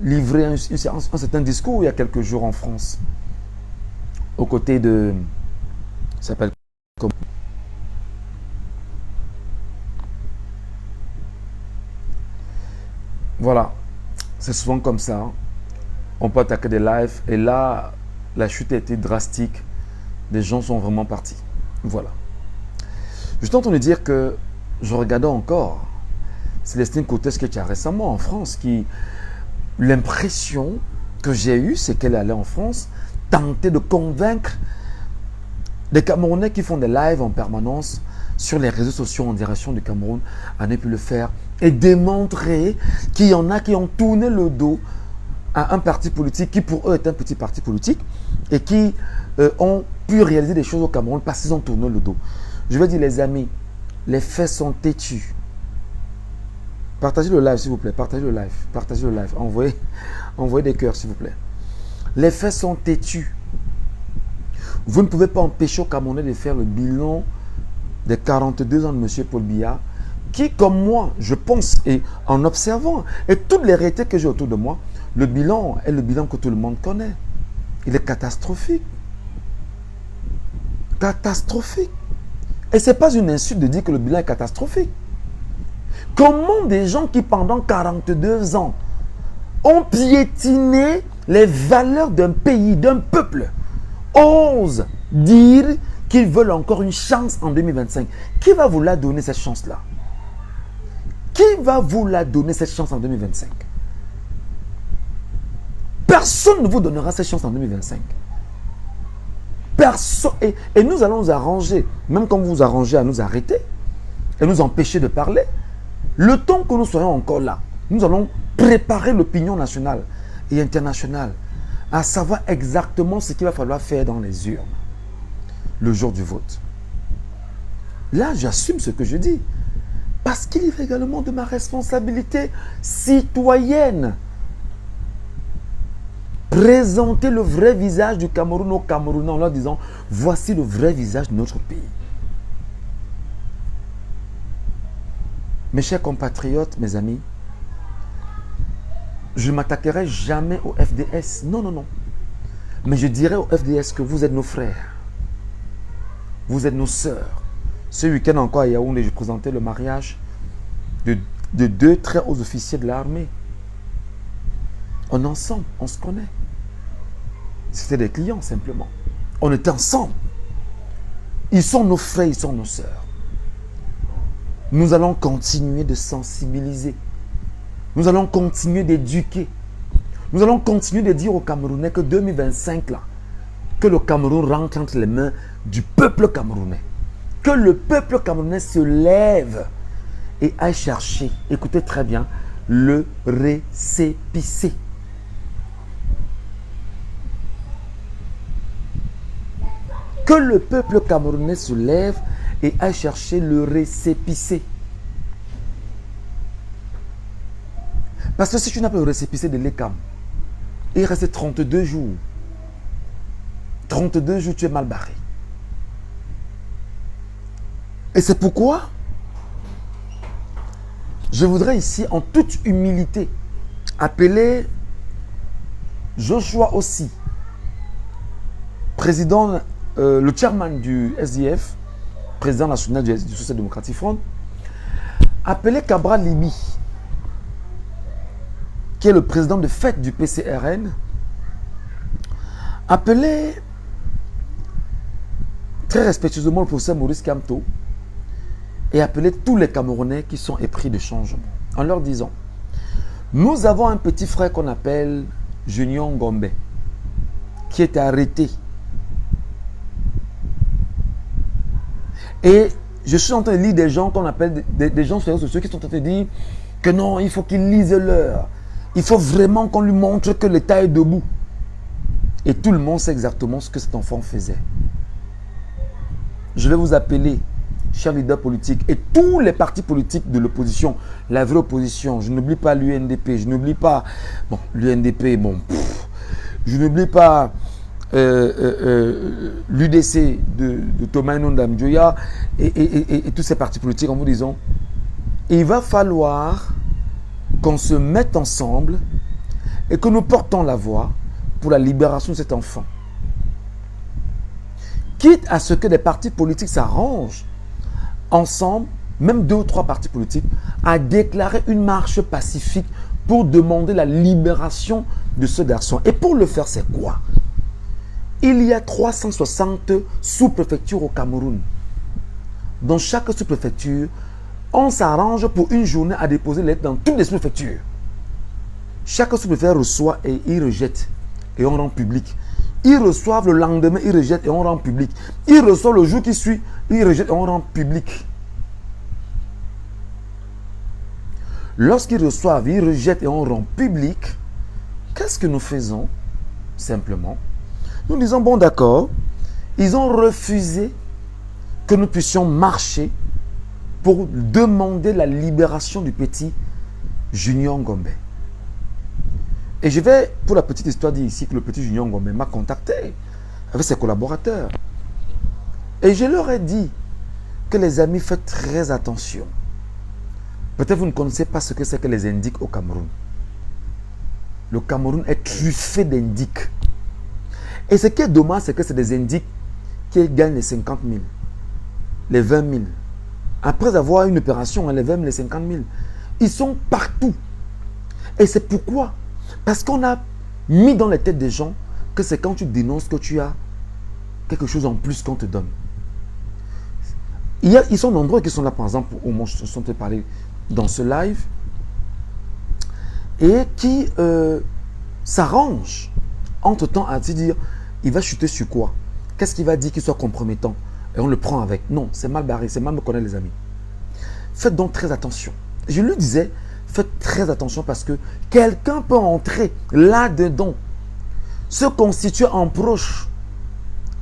Speaker 1: livrer un certain discours il y a quelques jours en France, aux côtés de... Ça s'appelle comment? Voilà, c'est souvent comme ça. On peut attaquer des lives et là, la chute a été drastique. Les gens sont vraiment partis. Voilà. Je suis en train de dire que je regardais encore Célestine Cortés-Ketcha récemment en France, qui l'impression que j'ai eue, c'est qu'elle allait en France tenter de convaincre des Camerounais qui font des lives en permanence sur les réseaux sociaux en direction du Cameroun à ne plus le faire et démontrer qu'il y en a qui ont tourné le dos à un parti politique qui pour eux est un petit parti politique et qui ont pu réaliser des choses au Cameroun parce qu'ils ont tourné le dos. Je veux dire les amis, les faits sont têtus. Partagez le live s'il vous plaît, partagez le live, partagez le live, envoyez des cœurs s'il vous plaît. Les faits sont têtus. Vous ne pouvez pas empêcher aux Camerounais de faire le bilan des 42 ans de M. Paul Biya, qui, comme moi, je pense, et en observant, et toutes les réalités que j'ai autour de moi, le bilan est le bilan que tout le monde connaît. Il est catastrophique. Catastrophique. Et ce n'est pas une insulte de dire que le bilan est catastrophique. Comment des gens qui, pendant 42 ans, ont piétiné les valeurs d'un pays, d'un peuple, osent dire qu'ils veulent encore une chance en 2025. Qui va vous la donner cette chance-là? Qui va vous la donner cette chance en 2025? Personne ne vous donnera cette chance en 2025. Personne. Et nous allons nous arranger, même quand vous vous arrangez à nous arrêter et nous empêcher de parler, le temps que nous soyons encore là, nous allons préparer l'opinion nationale et internationale à savoir exactement ce qu'il va falloir faire dans les urnes le jour du vote. Là, j'assume ce que je dis parce qu'il y va également de ma responsabilité citoyenne. Présenter le vrai visage du Cameroun aux Camerounais en leur disant voici le vrai visage de notre pays. Mes chers compatriotes, mes amis, je ne m'attaquerai jamais au FDS. Non, non, non. Mais je dirais au FDS que vous êtes nos frères. Vous êtes nos sœurs. Ce week-end encore à Yaoundé, je présentais le mariage de deux très hauts officiers de l'armée. On est ensemble, on se connaît. C'était des clients simplement. On était ensemble. Ils sont nos frères, ils sont nos sœurs. Nous allons continuer de sensibiliser. Nous allons continuer d'éduquer. Nous allons continuer de dire aux Camerounais que 2025, là, que le Cameroun rentre entre les mains du peuple camerounais. Que le peuple camerounais se lève et aille chercher, écoutez très bien, le récépissé. Que le peuple camerounais se lève et aille chercher le récépissé. Parce que si tu n'as pas le récépissé de l'ECAM, il reste 32 jours. 32 jours, tu es mal barré. Et c'est pourquoi je voudrais ici, en toute humilité, appeler Joshua aussi, président, le chairman du SDF, président national du Social Democratic Front, appeler Cabral Libi, qui est le président de fait du PCRN, appeler très respectueusement le professeur Maurice Kamto et appeler tous les Camerounais qui sont épris de changement en leur disant: nous avons un petit frère qu'on appelle Junior Gombe qui est arrêté. Et je suis en train de lire des gens qu'on appelle des gens sur les réseaux sociaux qui sont en train de dire que non, il faut qu'ils lisent l'heure. Il faut vraiment qu'on lui montre que l'État est debout. Et tout le monde sait exactement ce que cet enfant faisait. Je vais vous appeler, chers leaders politiques, et tous les partis politiques de l'opposition, la vraie opposition. Je n'oublie pas l'UNDP, je n'oublie pas... Bon, l'UNDP, bon... je n'oublie pas l'UDC de Thomas Nondam Djoya et tous ces partis politiques en vous disant: il va falloir qu'on se mette ensemble et que nous portons la voix pour la libération de cet enfant. Quitte à ce que des partis politiques s'arrangent ensemble, même 2 ou 3 partis politiques, à déclarer une marche pacifique pour demander la libération de ce garçon. Et pour le faire, c'est quoi? Il y a 360 sous-préfectures au Cameroun. Dans chaque sous-préfecture, on s'arrange pour une journée à déposer les lettres dans toutes les sous-préfectures. Chaque sous-préfet reçoit et il rejette et on rend public. Ils reçoivent le lendemain, ils rejettent et on rend public. Ils reçoivent le jour qui suit, ils rejettent et on rend public. Lorsqu'ils reçoivent, ils rejettent et on rend public, qu'est-ce que nous faisons? Simplement, nous disons, bon d'accord, ils ont refusé que nous puissions marcher pour demander la libération du petit Junior Ngombe. Et je vais, pour la petite histoire, dire ici que le petit Junior Ngombe m'a contacté avec ses collaborateurs. Et je leur ai dit que les amis, faites très attention. Peut-être vous ne connaissez pas ce que c'est que les indiques au Cameroun. Le Cameroun est truffé d'indiques. Et ce qui est dommage, c'est que c'est des indiques qui gagnent les 50 000, les 20 000. Après avoir une opération, les 20 000, les 50 000. Ils sont partout. Et c'est pourquoi? Parce qu'on a mis dans les têtes des gens que c'est quand tu dénonces que tu as quelque chose en plus qu'on te donne. Ils sont nombreux qui sont là, par exemple, au moment où je suis parler dans ce live, et qui s'arrangent entre-temps à se dire, il va chuter sur quoi? Qu'est-ce qu'il va dire qui soit compromettant? Et on le prend avec. Non, c'est mal barré, c'est mal me connaître les amis. Faites donc très attention. Je lui disais, faites très attention parce que quelqu'un peut entrer là-dedans, se constituer en proche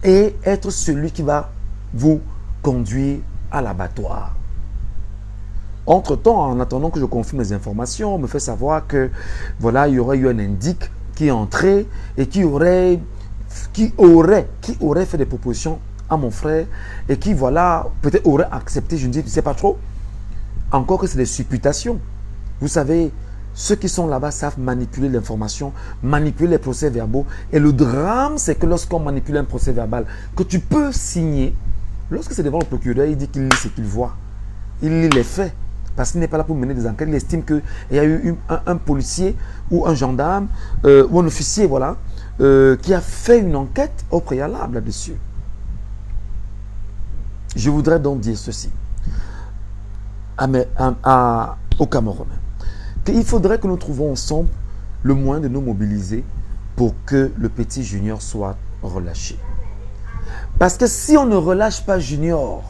Speaker 1: et être celui qui va vous conduire à l'abattoir. Entre-temps, en attendant que je confirme les informations, on me fait savoir que voilà, il y aurait eu un indique qui est entré et qui aurait fait des propositions à mon frère et qui, voilà, peut-être aurait accepté, je ne sais pas trop. Encore que c'est des supputations. Vous savez, ceux qui sont là-bas savent manipuler l'information, manipuler les procès-verbaux. Et le drame, c'est que lorsqu'on manipule un procès-verbal, que tu peux signer, lorsque c'est devant le procureur, il dit qu'il lit ce qu'il voit. Il lit les faits. Parce qu'il n'est pas là pour mener des enquêtes. Il estime qu'il y a eu un policier ou un gendarme ou un officier, voilà, qui a fait une enquête au préalable là-dessus. Je voudrais donc dire ceci au Cameroun. Qu'il faudrait que nous trouvions ensemble le moyen de nous mobiliser pour que le petit Junior soit relâché. Parce que si on ne relâche pas Junior,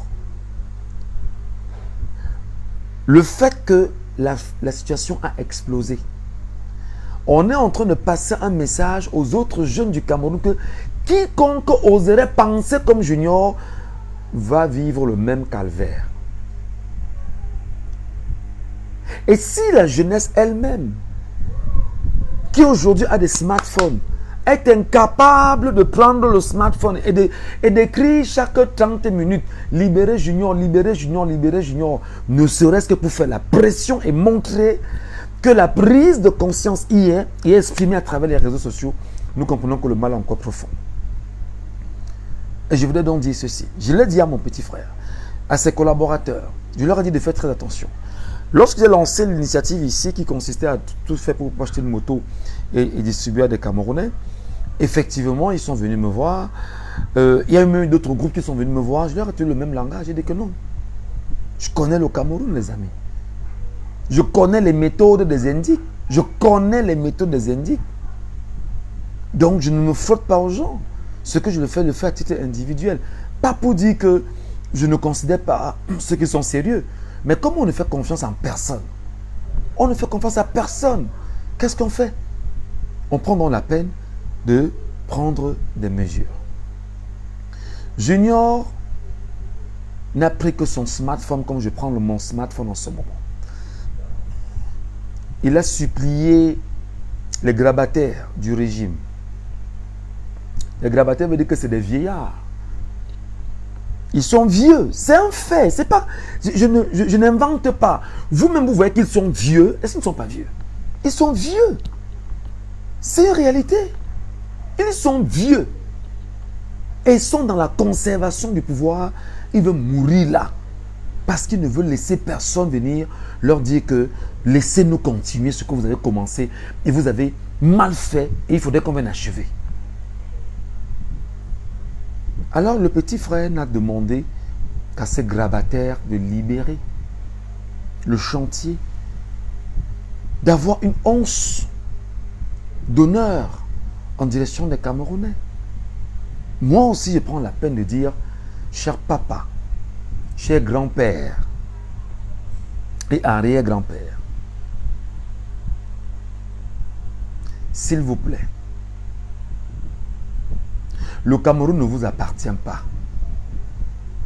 Speaker 1: le fait que la situation a explosé, on est en train de passer un message aux autres jeunes du Cameroun que quiconque oserait penser comme Junior va vivre le même calvaire. Et si la jeunesse elle-même, qui aujourd'hui a des smartphones, est incapable de prendre le smartphone et d'écrire chaque 30 minutes, libérer Junior, libérer Junior, libérer Junior, ne serait-ce que pour faire la pression et montrer que la prise de conscience y est exprimée à travers les réseaux sociaux, nous comprenons que le mal est encore profond. Et je voudrais donc dire ceci. Je l'ai dit à mon petit frère, à ses collaborateurs, je leur ai dit de faire très attention. Lorsque j'ai lancé l'initiative ici qui consistait à tout faire pour acheter une moto et distribuer à des Camerounais, effectivement, ils sont venus me voir. Il y a même d'autres groupes qui sont venus me voir. Je leur ai dit le même langage. J'ai dit que non. Je connais le Cameroun, les amis. Je connais les méthodes des indiques. Je connais les méthodes des indiques. Donc, je ne me frotte pas aux gens. Ce que je le fais à titre individuel. Pas pour dire que je ne considère pas ceux qui sont sérieux. Mais comme on ne fait confiance en personne, on ne fait confiance à personne, qu'est-ce qu'on fait? On prend donc la peine de prendre des mesures. Junior n'a pris que son smartphone comme je prends mon smartphone en ce moment. Il a supplié les grabataires du régime. Les grabataires veut dire que c'est des vieillards. Ils sont vieux, c'est un fait. C'est pas, je n'invente pas. Vous-même, vous voyez qu'ils sont vieux. Est-ce qu'ils ne sont pas vieux? Ils sont vieux. C'est une réalité. Ils sont vieux. Et ils sont dans la conservation du pouvoir. Ils veulent mourir là. Parce qu'ils ne veulent laisser personne venir leur dire que laissez-nous continuer ce que vous avez commencé. Et vous avez mal fait. Et il faudrait qu'on vienne achever. Alors le petit frère n'a demandé qu'à ses grabataires de libérer le chantier, d'avoir une once d'honneur en direction des Camerounais. Moi aussi, je prends la peine de dire, cher papa, cher grand-père et arrière-grand-père, s'il vous plaît, le Cameroun ne vous appartient pas.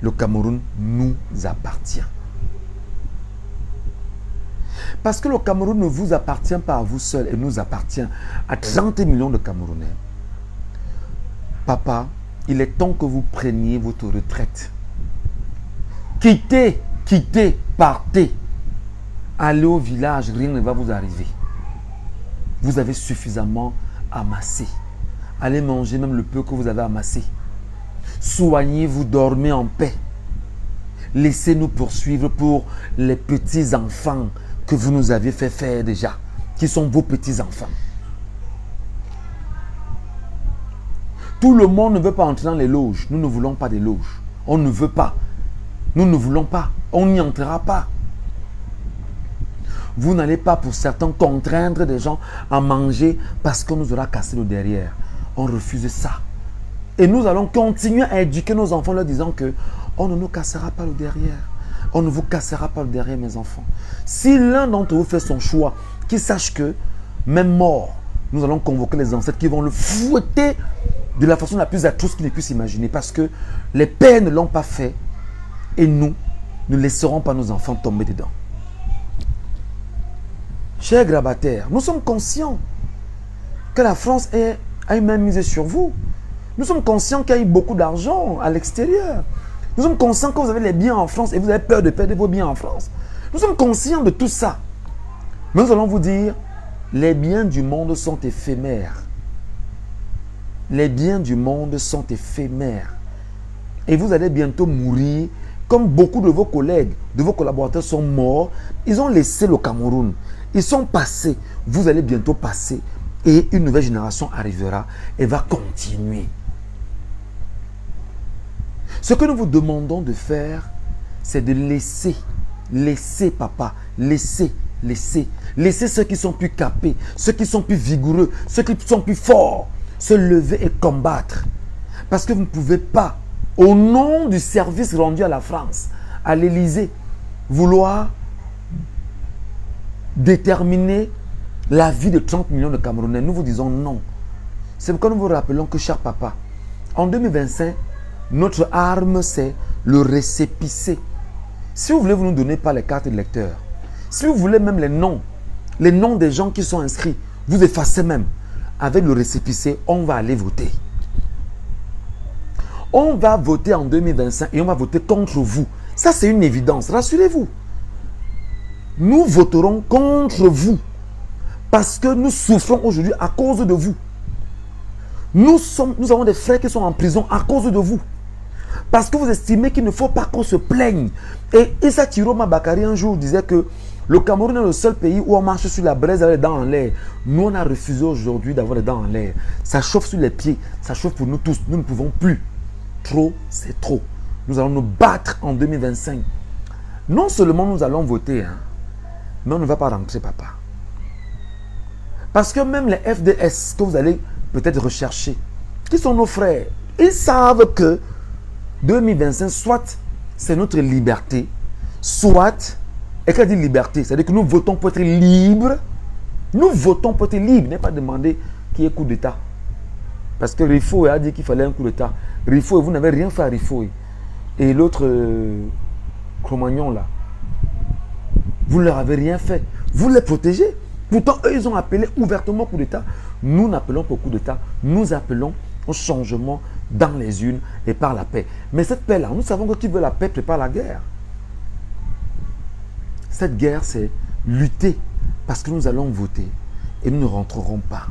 Speaker 1: Le Cameroun nous appartient. Parce que le Cameroun ne vous appartient pas à vous seul et nous appartient à 30 millions de Camerounais. Papa, il est temps que vous preniez votre retraite. Quittez, partez. Allez au village, rien ne va vous arriver. Vous avez suffisamment amassé. Allez manger même le peu que vous avez amassé. Soignez-vous, dormez en paix. Laissez-nous poursuivre pour les petits-enfants que vous nous aviez fait faire déjà, qui sont vos petits-enfants. Tout le monde ne veut pas entrer dans les loges. Nous ne voulons pas des loges. On ne veut pas. Nous ne voulons pas. On n'y entrera pas. Vous n'allez pas, pour certains, contraindre des gens à manger parce qu'on nous aura cassé le derrière. On refuse ça. Et nous allons continuer à éduquer nos enfants en leur disant que on ne nous cassera pas le derrière. On ne vous cassera pas le derrière, mes enfants. Si l'un d'entre vous fait son choix, qu'il sache que, même mort, nous allons convoquer les ancêtres qui vont le fouetter de la façon la plus atroce qu'ils ne puissent imaginer. Parce que les pères ne l'ont pas fait et nous ne laisserons pas nos enfants tomber dedans. Chers grabataires, nous sommes conscients que la France a une main mise sur vous. Nous sommes conscients qu'il y a eu beaucoup d'argent à l'extérieur. Nous sommes conscients que vous avez les biens en France et vous avez peur de perdre vos biens en France. Nous sommes conscients de tout ça. Mais nous allons vous dire, les biens du monde sont éphémères. Les biens du monde sont éphémères. Et vous allez bientôt mourir, comme beaucoup de vos collègues, de vos collaborateurs sont morts. Ils ont laissé le Cameroun. Ils sont passés. Vous allez bientôt passer. Et une nouvelle génération arrivera et va continuer. Ce que nous vous demandons de faire, c'est de laisser papa, laisser ceux qui sont plus capés, ceux qui sont plus vigoureux, ceux qui sont plus forts, se lever et combattre. Parce que vous ne pouvez pas, au nom du service rendu à la France, à l'Élysée, vouloir déterminer la vie de 30 millions de Camerounais. Nous vous disons non. C'est pourquoi nous vous rappelons que, cher papa, en 2025, notre arme, c'est le récépissé. Si vous voulez, vous ne nous donnez pas les cartes de lecteur. Si vous voulez même les noms des gens qui sont inscrits, vous effacez même. Avec le récépissé, on va aller voter. On va voter en 2025 et on va voter contre vous. Ça, c'est une évidence. Rassurez-vous. Nous voterons contre vous. Parce que nous souffrons aujourd'hui à cause de vous. Nous avons des frères qui sont en prison à cause de vous. Parce que vous estimez qu'il ne faut pas qu'on se plaigne. Et Issa Tiroma Bakari un jour disait que le Cameroun est le seul pays où on marche sur la braise avec les dents en l'air. Nous, on a refusé aujourd'hui d'avoir les dents en l'air. Ça chauffe sur les pieds. Ça chauffe pour nous tous. Nous ne pouvons plus. Trop, c'est trop. Nous allons nous battre en 2025. Non seulement nous allons voter, mais on ne va pas rentrer, papa. Parce que même les FDS que vous allez peut-être rechercher, qui sont nos frères, ils savent que 2025, soit c'est notre liberté, soit, et quand je dis liberté, c'est-à-dire que nous votons pour être libres. Nous votons pour être libres, n'est pas demander qu'il y ait coup d'État. Parce que Rifo a dit qu'il fallait un coup d'État. Rifo, vous n'avez rien fait à Rifo. Et l'autre, Cro-Magnon là, vous ne leur avez rien fait. Vous les protégez. Pourtant, eux, ils ont appelé ouvertement au coup d'État. Nous n'appelons pas au coup d'État. Nous appelons au changement dans les urnes et par la paix. Mais cette paix-là, nous savons que qui veut la paix prépare la guerre. Cette guerre, c'est lutter parce que nous allons voter et nous ne rentrerons pas.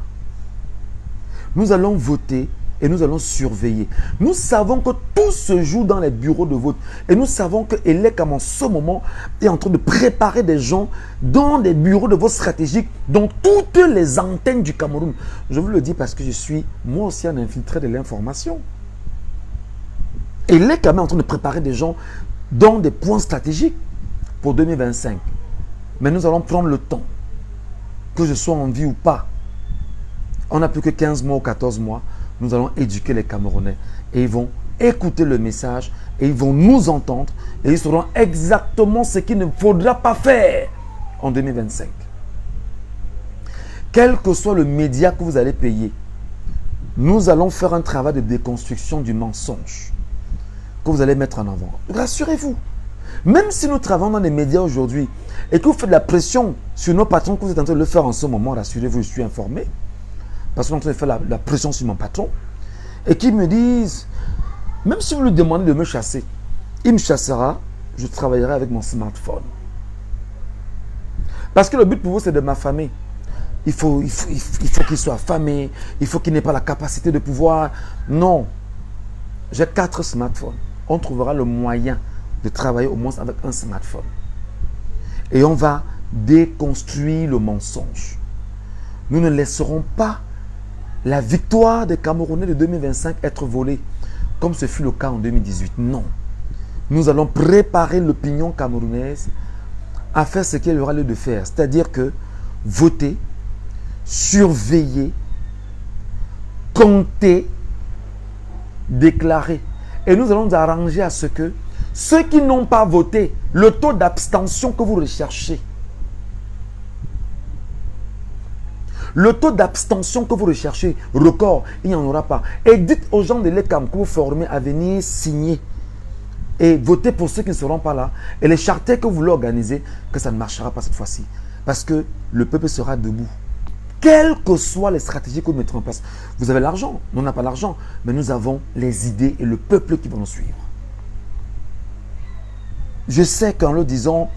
Speaker 1: Nous allons voter et nous allons surveiller. Nous savons que tout se joue dans les bureaux de vote. Et nous savons que Elekam en ce moment est en train de préparer des gens dans des bureaux de vote stratégiques dans toutes les antennes du Cameroun. Je vous le dis parce que je suis moi aussi un infiltré de l'information. Elekam est en train de préparer des gens dans des points stratégiques pour 2025. Mais nous allons prendre le temps, que je sois en vie ou pas. On n'a plus que 15 mois ou 14 mois. Nous allons éduquer les Camerounais et ils vont écouter le message et ils vont nous entendre et ils sauront exactement ce qu'il ne faudra pas faire en 2025. quel que soit le média que vous allez payer, nous allons faire un travail de déconstruction du mensonge que vous allez mettre en avant. Rassurez-vous. Même si nous travaillons dans les médias aujourd'hui et que vous faites de la pression sur nos patrons, que vous êtes en train de le faire en ce moment, rassurez-vous, je suis informé. Parce qu'on est en train de faire la pression sur mon patron. Et qu'ils me disent, même si vous lui demandez de me chasser, il me chassera, je travaillerai avec mon smartphone. Parce que le but pour vous, c'est de m'affamer. Il faut qu'il soit affamé, il faut qu'il n'ait pas la capacité de pouvoir. Non. J'ai 4 smartphones. On trouvera le moyen de travailler au moins avec un smartphone. Et on va déconstruire le mensonge. Nous ne laisserons pas la victoire des Camerounais de 2025 être volée, comme ce fut le cas en 2018. Non. Nous allons préparer l'opinion camerounaise à faire ce qu'il aura lieu de faire. C'est-à-dire que voter, surveiller, compter, déclarer. Et nous allons nous arranger à ce que ceux qui n'ont pas voté, le taux d'abstention que vous recherchez, le taux d'abstention que vous recherchez, record, il n'y en aura pas. Et dites aux gens de l'ECAM que vous formez à venir signer et voter pour ceux qui ne seront pas là. Et les charters que vous voulez organiser, que ça ne marchera pas cette fois-ci. Parce que le peuple sera debout. Quelles que soient les stratégies que vous mettrez en place. Vous avez l'argent, nous on n'a pas l'argent, mais nous avons les idées et le peuple qui vont nous suivre. Je sais qu'en le disant,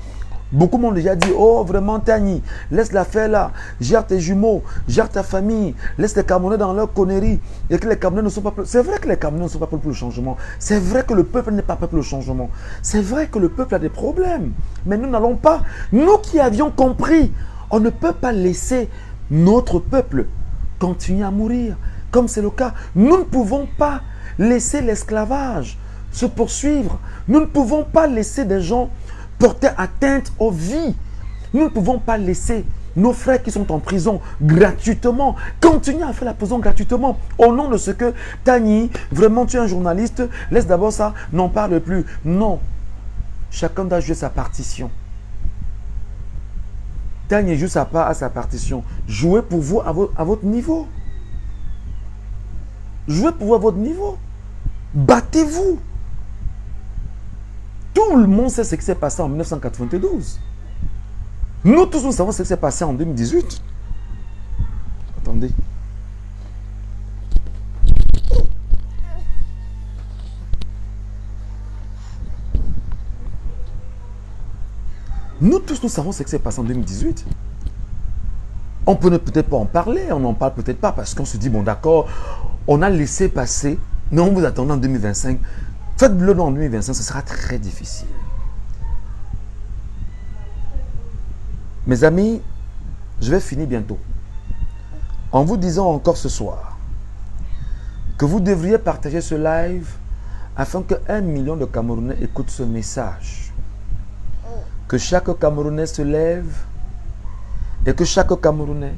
Speaker 1: beaucoup m'ont déjà dit, oh vraiment Tani, laisse-la faire là, gère tes jumeaux, gère ta famille, laisse les Camerounais dans leur connerie, et que les Camerounais ne sont pas prêts. C'est vrai que les Camerounais ne sont pas prêts pour le changement, c'est vrai que le peuple n'est pas prêt pour le changement, c'est vrai que le peuple a des problèmes, mais nous n'allons pas, nous qui avions compris, on ne peut pas laisser notre peuple continue à mourir, comme c'est le cas. Nous ne pouvons pas laisser l'esclavage se poursuivre. Nous ne pouvons pas laisser des gens porter atteinte aux vies. Nous ne pouvons pas laisser nos frères qui sont en prison gratuitement continuer à faire la prison gratuitement au nom de ce que Tani, vraiment tu es un journaliste, laisse d'abord ça, n'en parle plus. Non, chacun doit jouer sa partition. Tani joue sa part à sa partition. Jouez pour vous à votre niveau. Jouez pour vous à votre niveau. Battez-vous. Tout le monde sait ce qui s'est passé en 1992. Nous tous, nous savons ce qui s'est passé en 2018. Attendez. Nous tous, nous savons ce qui s'est passé en 2018. On peut peut-être pas en parler, on n'en parle peut-être pas parce qu'on se dit, bon d'accord, on a laissé passer, mais on vous attend en 2025. Faites-le en 2025, ce sera très difficile. Mes amis, je vais finir bientôt. En vous disant encore ce soir que vous devriez partager ce live afin que 1 million de Camerounais écoutent ce message. Que chaque Camerounais se lève et que chaque Camerounais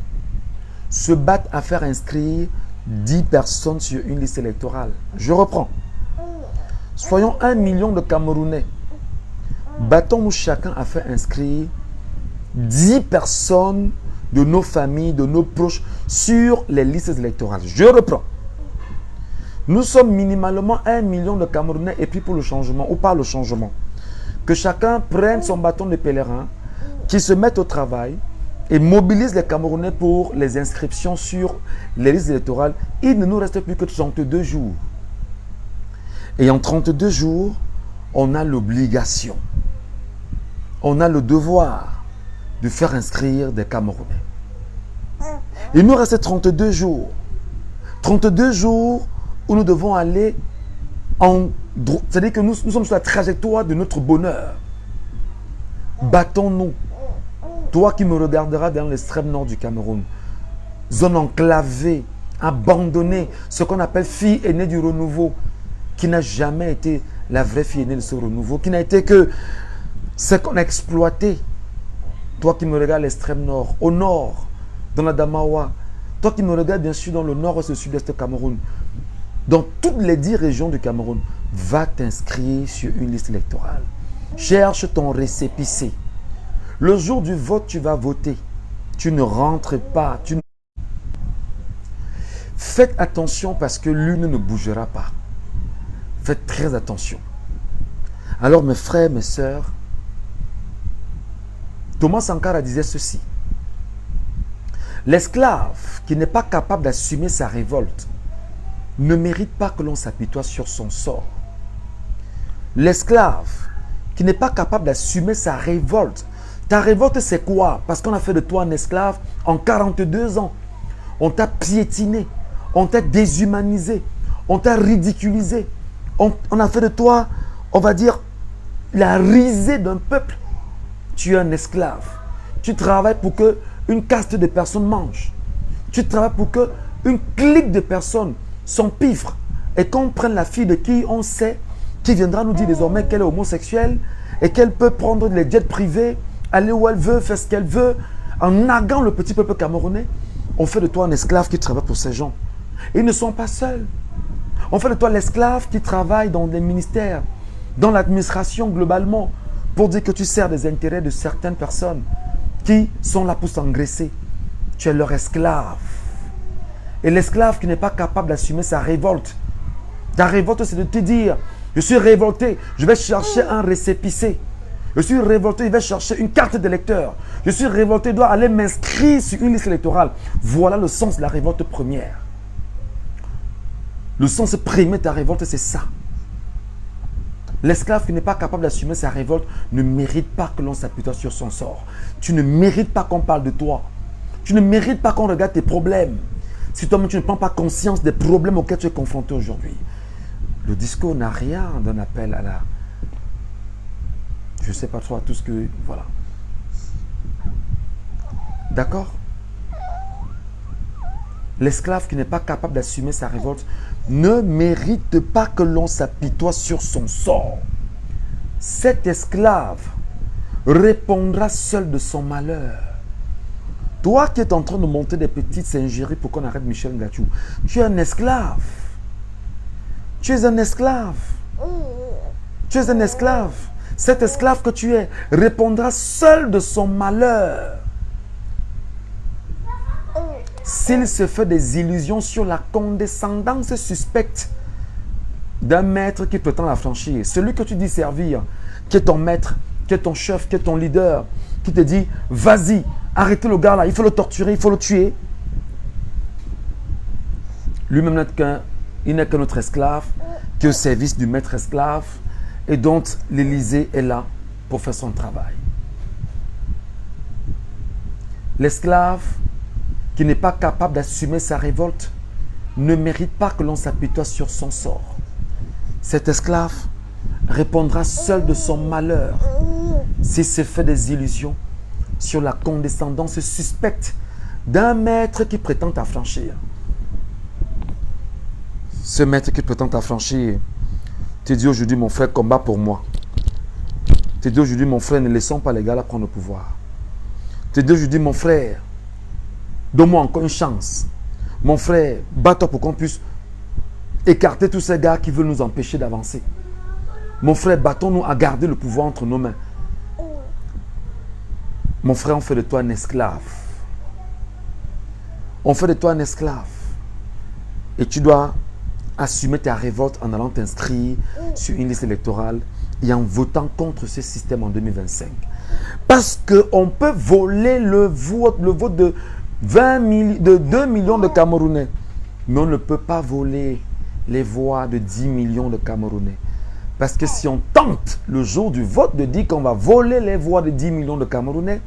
Speaker 1: se batte à faire inscrire 10 personnes sur une liste électorale. Je reprends. Soyons 1 million de Camerounais. Battons-nous chacun à faire inscrire 10 personnes de nos familles, de nos proches sur les listes électorales. Je reprends. Nous sommes minimalement 1 million de Camerounais et puis pour le changement ou par le changement. Que chacun prenne son bâton de pèlerin, qu'il se mette au travail et mobilise les Camerounais pour les inscriptions sur les listes électorales. Il ne nous reste plus que 32 jours. Et en 32 jours, on a l'obligation, on a le devoir de faire inscrire des Camerounais. Il nous reste 32 jours. 32 jours où nous devons aller en... C'est-à-dire que nous sommes sur la trajectoire de notre bonheur. Battons-nous. Toi qui me regarderas dans l'extrême nord du Cameroun, zone enclavée, abandonnée, ce qu'on appelle fille aînée du renouveau, qui n'a jamais été la vraie fille aînée de ce renouveau, qui n'a été que ce qu'on a exploité. Toi qui me regardes à l'extrême nord, au nord, dans la Damawa, toi qui me regardes bien sûr dans le nord-ouest et le sud-est du Cameroun, dans toutes les 10 régions du Cameroun, va t'inscrire sur une liste électorale. Cherche ton récépissé. Le jour du vote, tu vas voter. Tu ne rentres pas, tu ne Faites attention parce que l'une ne bougera pas. Faites très attention. Alors mes frères, mes sœurs, Thomas Sankara disait ceci. L'esclave qui n'est pas capable d'assumer sa révolte ne mérite pas que l'on s'apitoie sur son sort. L'esclave qui n'est pas capable d'assumer sa révolte. Ta révolte, c'est quoi? Parce qu'on a fait de toi un esclave en 42 ans. On t'a piétiné, on t'a déshumanisé, on t'a ridiculisé. On a fait de toi, on va dire, la risée d'un peuple. Tu es un esclave. Tu travailles pour que une caste de personnes mange. Tu travailles pour que une clique de personnes s'empiffrent et qu'on prenne la fille de qui on sait, qui viendra nous dire désormais qu'elle est homosexuelle et qu'elle peut prendre les jets privés, aller où elle veut, faire ce qu'elle veut, en naguant le petit peuple camerounais. On fait de toi un esclave qui travaille pour ces gens. Ils ne sont pas seuls. On fait de toi l'esclave qui travaille dans les ministères, dans l'administration globalement, pour dire que tu sers des intérêts de certaines personnes qui sont là pour s'engraisser. Tu es leur esclave. Et l'esclave qui n'est pas capable d'assumer sa révolte. Ta révolte, c'est de te dire, je suis révolté, je vais chercher un récépissé. Je suis révolté, je vais chercher une carte d'électeur. Je suis révolté, je dois aller m'inscrire sur une liste électorale. Voilà le sens de la révolte première. Le sens premier de ta révolte, c'est ça. L'esclave qui n'est pas capable d'assumer sa révolte ne mérite pas que l'on s'apitoie sur son sort. Tu ne mérites pas qu'on parle de toi. Tu ne mérites pas qu'on regarde tes problèmes. Si toi-même tu ne prends pas conscience des problèmes auxquels tu es confronté aujourd'hui. Le discours n'a rien d'un appel à la... Je ne sais pas trop à tout ce que... Voilà. D'accord? L'esclave qui n'est pas capable d'assumer sa révolte ne mérite pas que l'on s'apitoie sur son sort. Cet esclave répondra seul de son malheur. Toi qui es en train de monter des petites singeries pour qu'on arrête Michel Ngattou, tu es un esclave. Tu es un esclave. Tu es un esclave. Cet esclave que tu es répondra seul de son malheur. S'il se fait des illusions sur la condescendance suspecte d'un maître qui prétend l'affranchir, celui que tu dis servir, qui est ton maître, qui est ton chef, qui est ton leader, qui te dit, vas-y, arrêtez le gars là, il faut le torturer, il faut le tuer. Lui-même n'est qu'un autre esclave, qui est au service du maître esclave, et dont l'Élysée est là pour faire son travail. L'esclave qui n'est pas capable d'assumer sa révolte ne mérite pas que l'on s'apitoie sur son sort. Cet esclave répondra seul de son malheur s'il se fait des illusions sur la condescendance suspecte d'un maître qui prétend t'affranchir. Ce maître qui prétend t'affranchir te dit aujourd'hui, mon frère, combat pour moi. Te dit aujourd'hui, mon frère, ne laissons pas les gars là prendre le pouvoir. Te dit aujourd'hui, mon frère, donne-moi encore une chance. Mon frère, bats-toi pour qu'on puisse écarter tous ces gars qui veulent nous empêcher d'avancer. Mon frère, battons-nous à garder le pouvoir entre nos mains. Mon frère, on fait de toi un esclave. On fait de toi un esclave. Et tu dois assumer ta révolte en allant t'inscrire sur une liste électorale et en votant contre ce système en 2025. Parce qu'on peut voler le vote de 2 millions de Camerounais. Mais on ne peut pas voler les voix de 10 millions de Camerounais. Parce que si on tente le jour du vote de dire qu'on va voler les voix de 10 millions de Camerounais,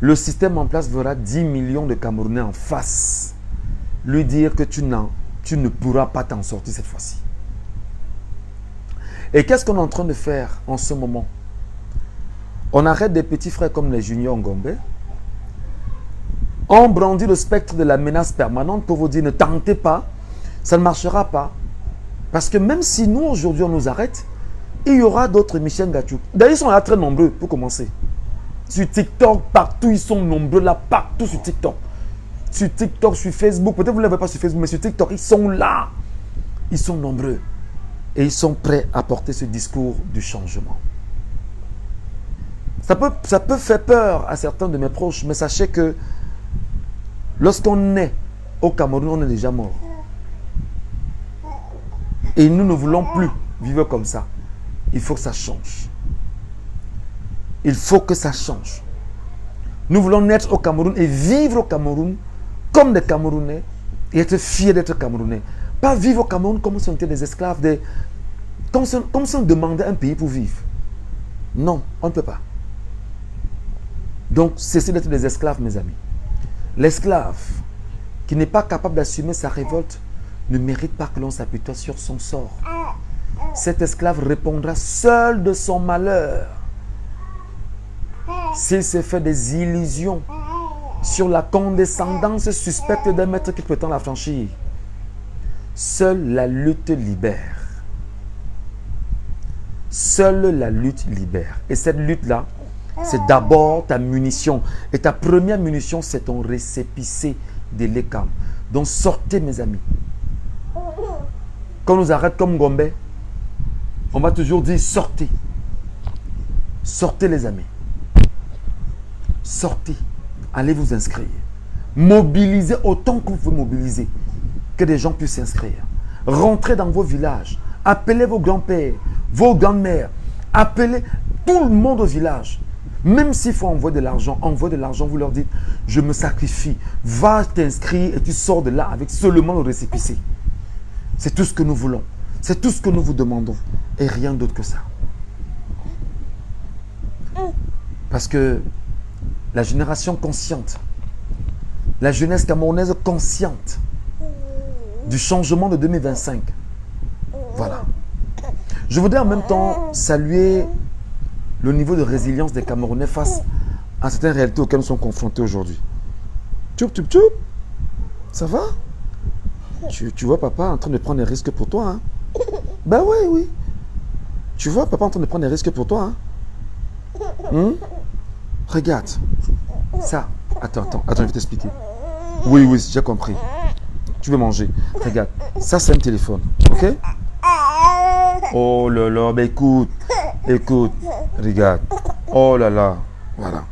Speaker 1: le système en place verra 10 millions de Camerounais en face. Lui dire que tu ne pourras pas t'en sortir cette fois-ci. Et qu'est-ce qu'on est en train de faire en ce moment? On arrête des petits frères comme les Junior Ngombe. On brandit le spectre de la menace permanente pour vous dire ne tentez pas, ça ne marchera pas. Parce que même si nous aujourd'hui on nous arrête, il y aura d'autres Michel Ngattou. D'ailleurs ils sont là très nombreux pour commencer. Sur TikTok, partout ils sont nombreux là, partout sur TikTok. Sur TikTok, sur Facebook, peut-être vous ne les voyez pas sur Facebook, mais sur TikTok, ils sont là. Ils sont nombreux. Et ils sont prêts à porter ce discours du changement. Ça peut faire peur à certains de mes proches, mais sachez que lorsqu'on est au Cameroun, on est déjà mort. Et nous ne voulons plus vivre comme ça. Il faut que ça change. Il faut que ça change. Nous voulons naître au Cameroun et vivre au Cameroun comme des Camerounais et être fiers d'être Camerounais. Pas vivre au Cameroun comme si on était des esclaves, comme si on demandait un pays pour vivre. Non, on ne peut pas. Donc, cessez d'être des esclaves, mes amis. L'esclave qui n'est pas capable d'assumer sa révolte ne mérite pas que l'on s'apitoie sur son sort. Cet esclave répondra seul de son malheur. S'il se fait des illusions sur la condescendance suspecte d'un maître qui prétend la franchir, seule la lutte libère. Seule la lutte libère. Et cette lutte-là, c'est d'abord ta munition. Et ta première munition, c'est ton récépissé de l'ECAM. Donc sortez, mes amis. Quand on nous arrête comme Gombe, on va toujours dire sortez. Sortez, les amis. Sortez. Allez vous inscrire. Mobilisez autant que vous pouvez mobiliser. Que des gens puissent s'inscrire. Rentrez dans vos villages. Appelez vos grands-pères, vos grands-mères. Appelez tout le monde au village. Même s'il faut envoyer de l'argent, vous leur dites, je me sacrifie. Va t'inscrire et tu sors de là avec seulement le récépissé. C'est tout ce que nous voulons. C'est tout ce que nous vous demandons. Et rien d'autre que ça. Parce que la génération consciente, la jeunesse camerounaise consciente du changement de 2025, voilà. Je voudrais en même temps saluer le niveau de résilience des Camerounais face à certaines réalités auxquelles nous sommes confrontés aujourd'hui. Tchoup, tchoup, tchoup. Ça va? Tu vois papa en train de prendre des risques pour toi, hein? Ben oui, oui. Tu vois papa en train de prendre des risques pour toi, hein? Regarde. Ça. Attends, je vais t'expliquer. Oui, j'ai compris. Tu veux manger. Regarde. Ça, c'est un téléphone. Ok? Oh là là. Ben écoute. Regarde. Oh là là. Voilà.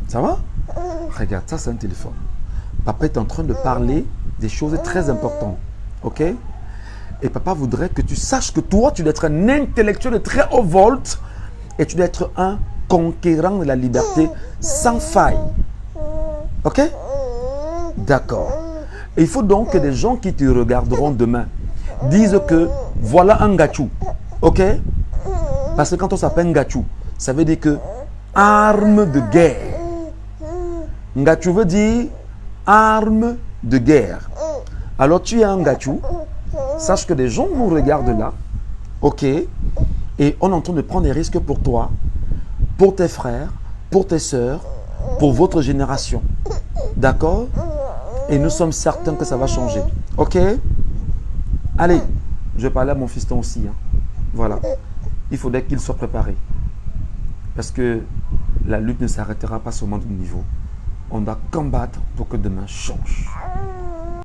Speaker 1: Ça va? Regarde. Ça, c'est un téléphone. Papa est en train de parler des choses très importantes. Ok? Et papa voudrait que tu saches que toi, tu dois être un intellectuel de très haut volt et tu dois être un conquérant de la liberté sans faille. Ok? D'accord. Et il faut donc que des gens qui te regarderont demain disent que voilà un gachou. Ok? Parce que quand on s'appelle Ngachou, ça veut dire que arme de guerre. Ngachou veut dire arme de guerre. Alors tu es un Ngachou. Sache que des gens nous regardent là. Ok? Et on est en train de prendre des risques pour toi, pour tes frères, pour tes sœurs, pour votre génération. D'accord? Et nous sommes certains que ça va changer. Ok? Allez, je vais parler à mon fiston aussi. Hein. Voilà. Il faudrait qu'il soit préparé. Parce que la lutte ne s'arrêtera pas seulement du niveau. On doit combattre pour que demain change.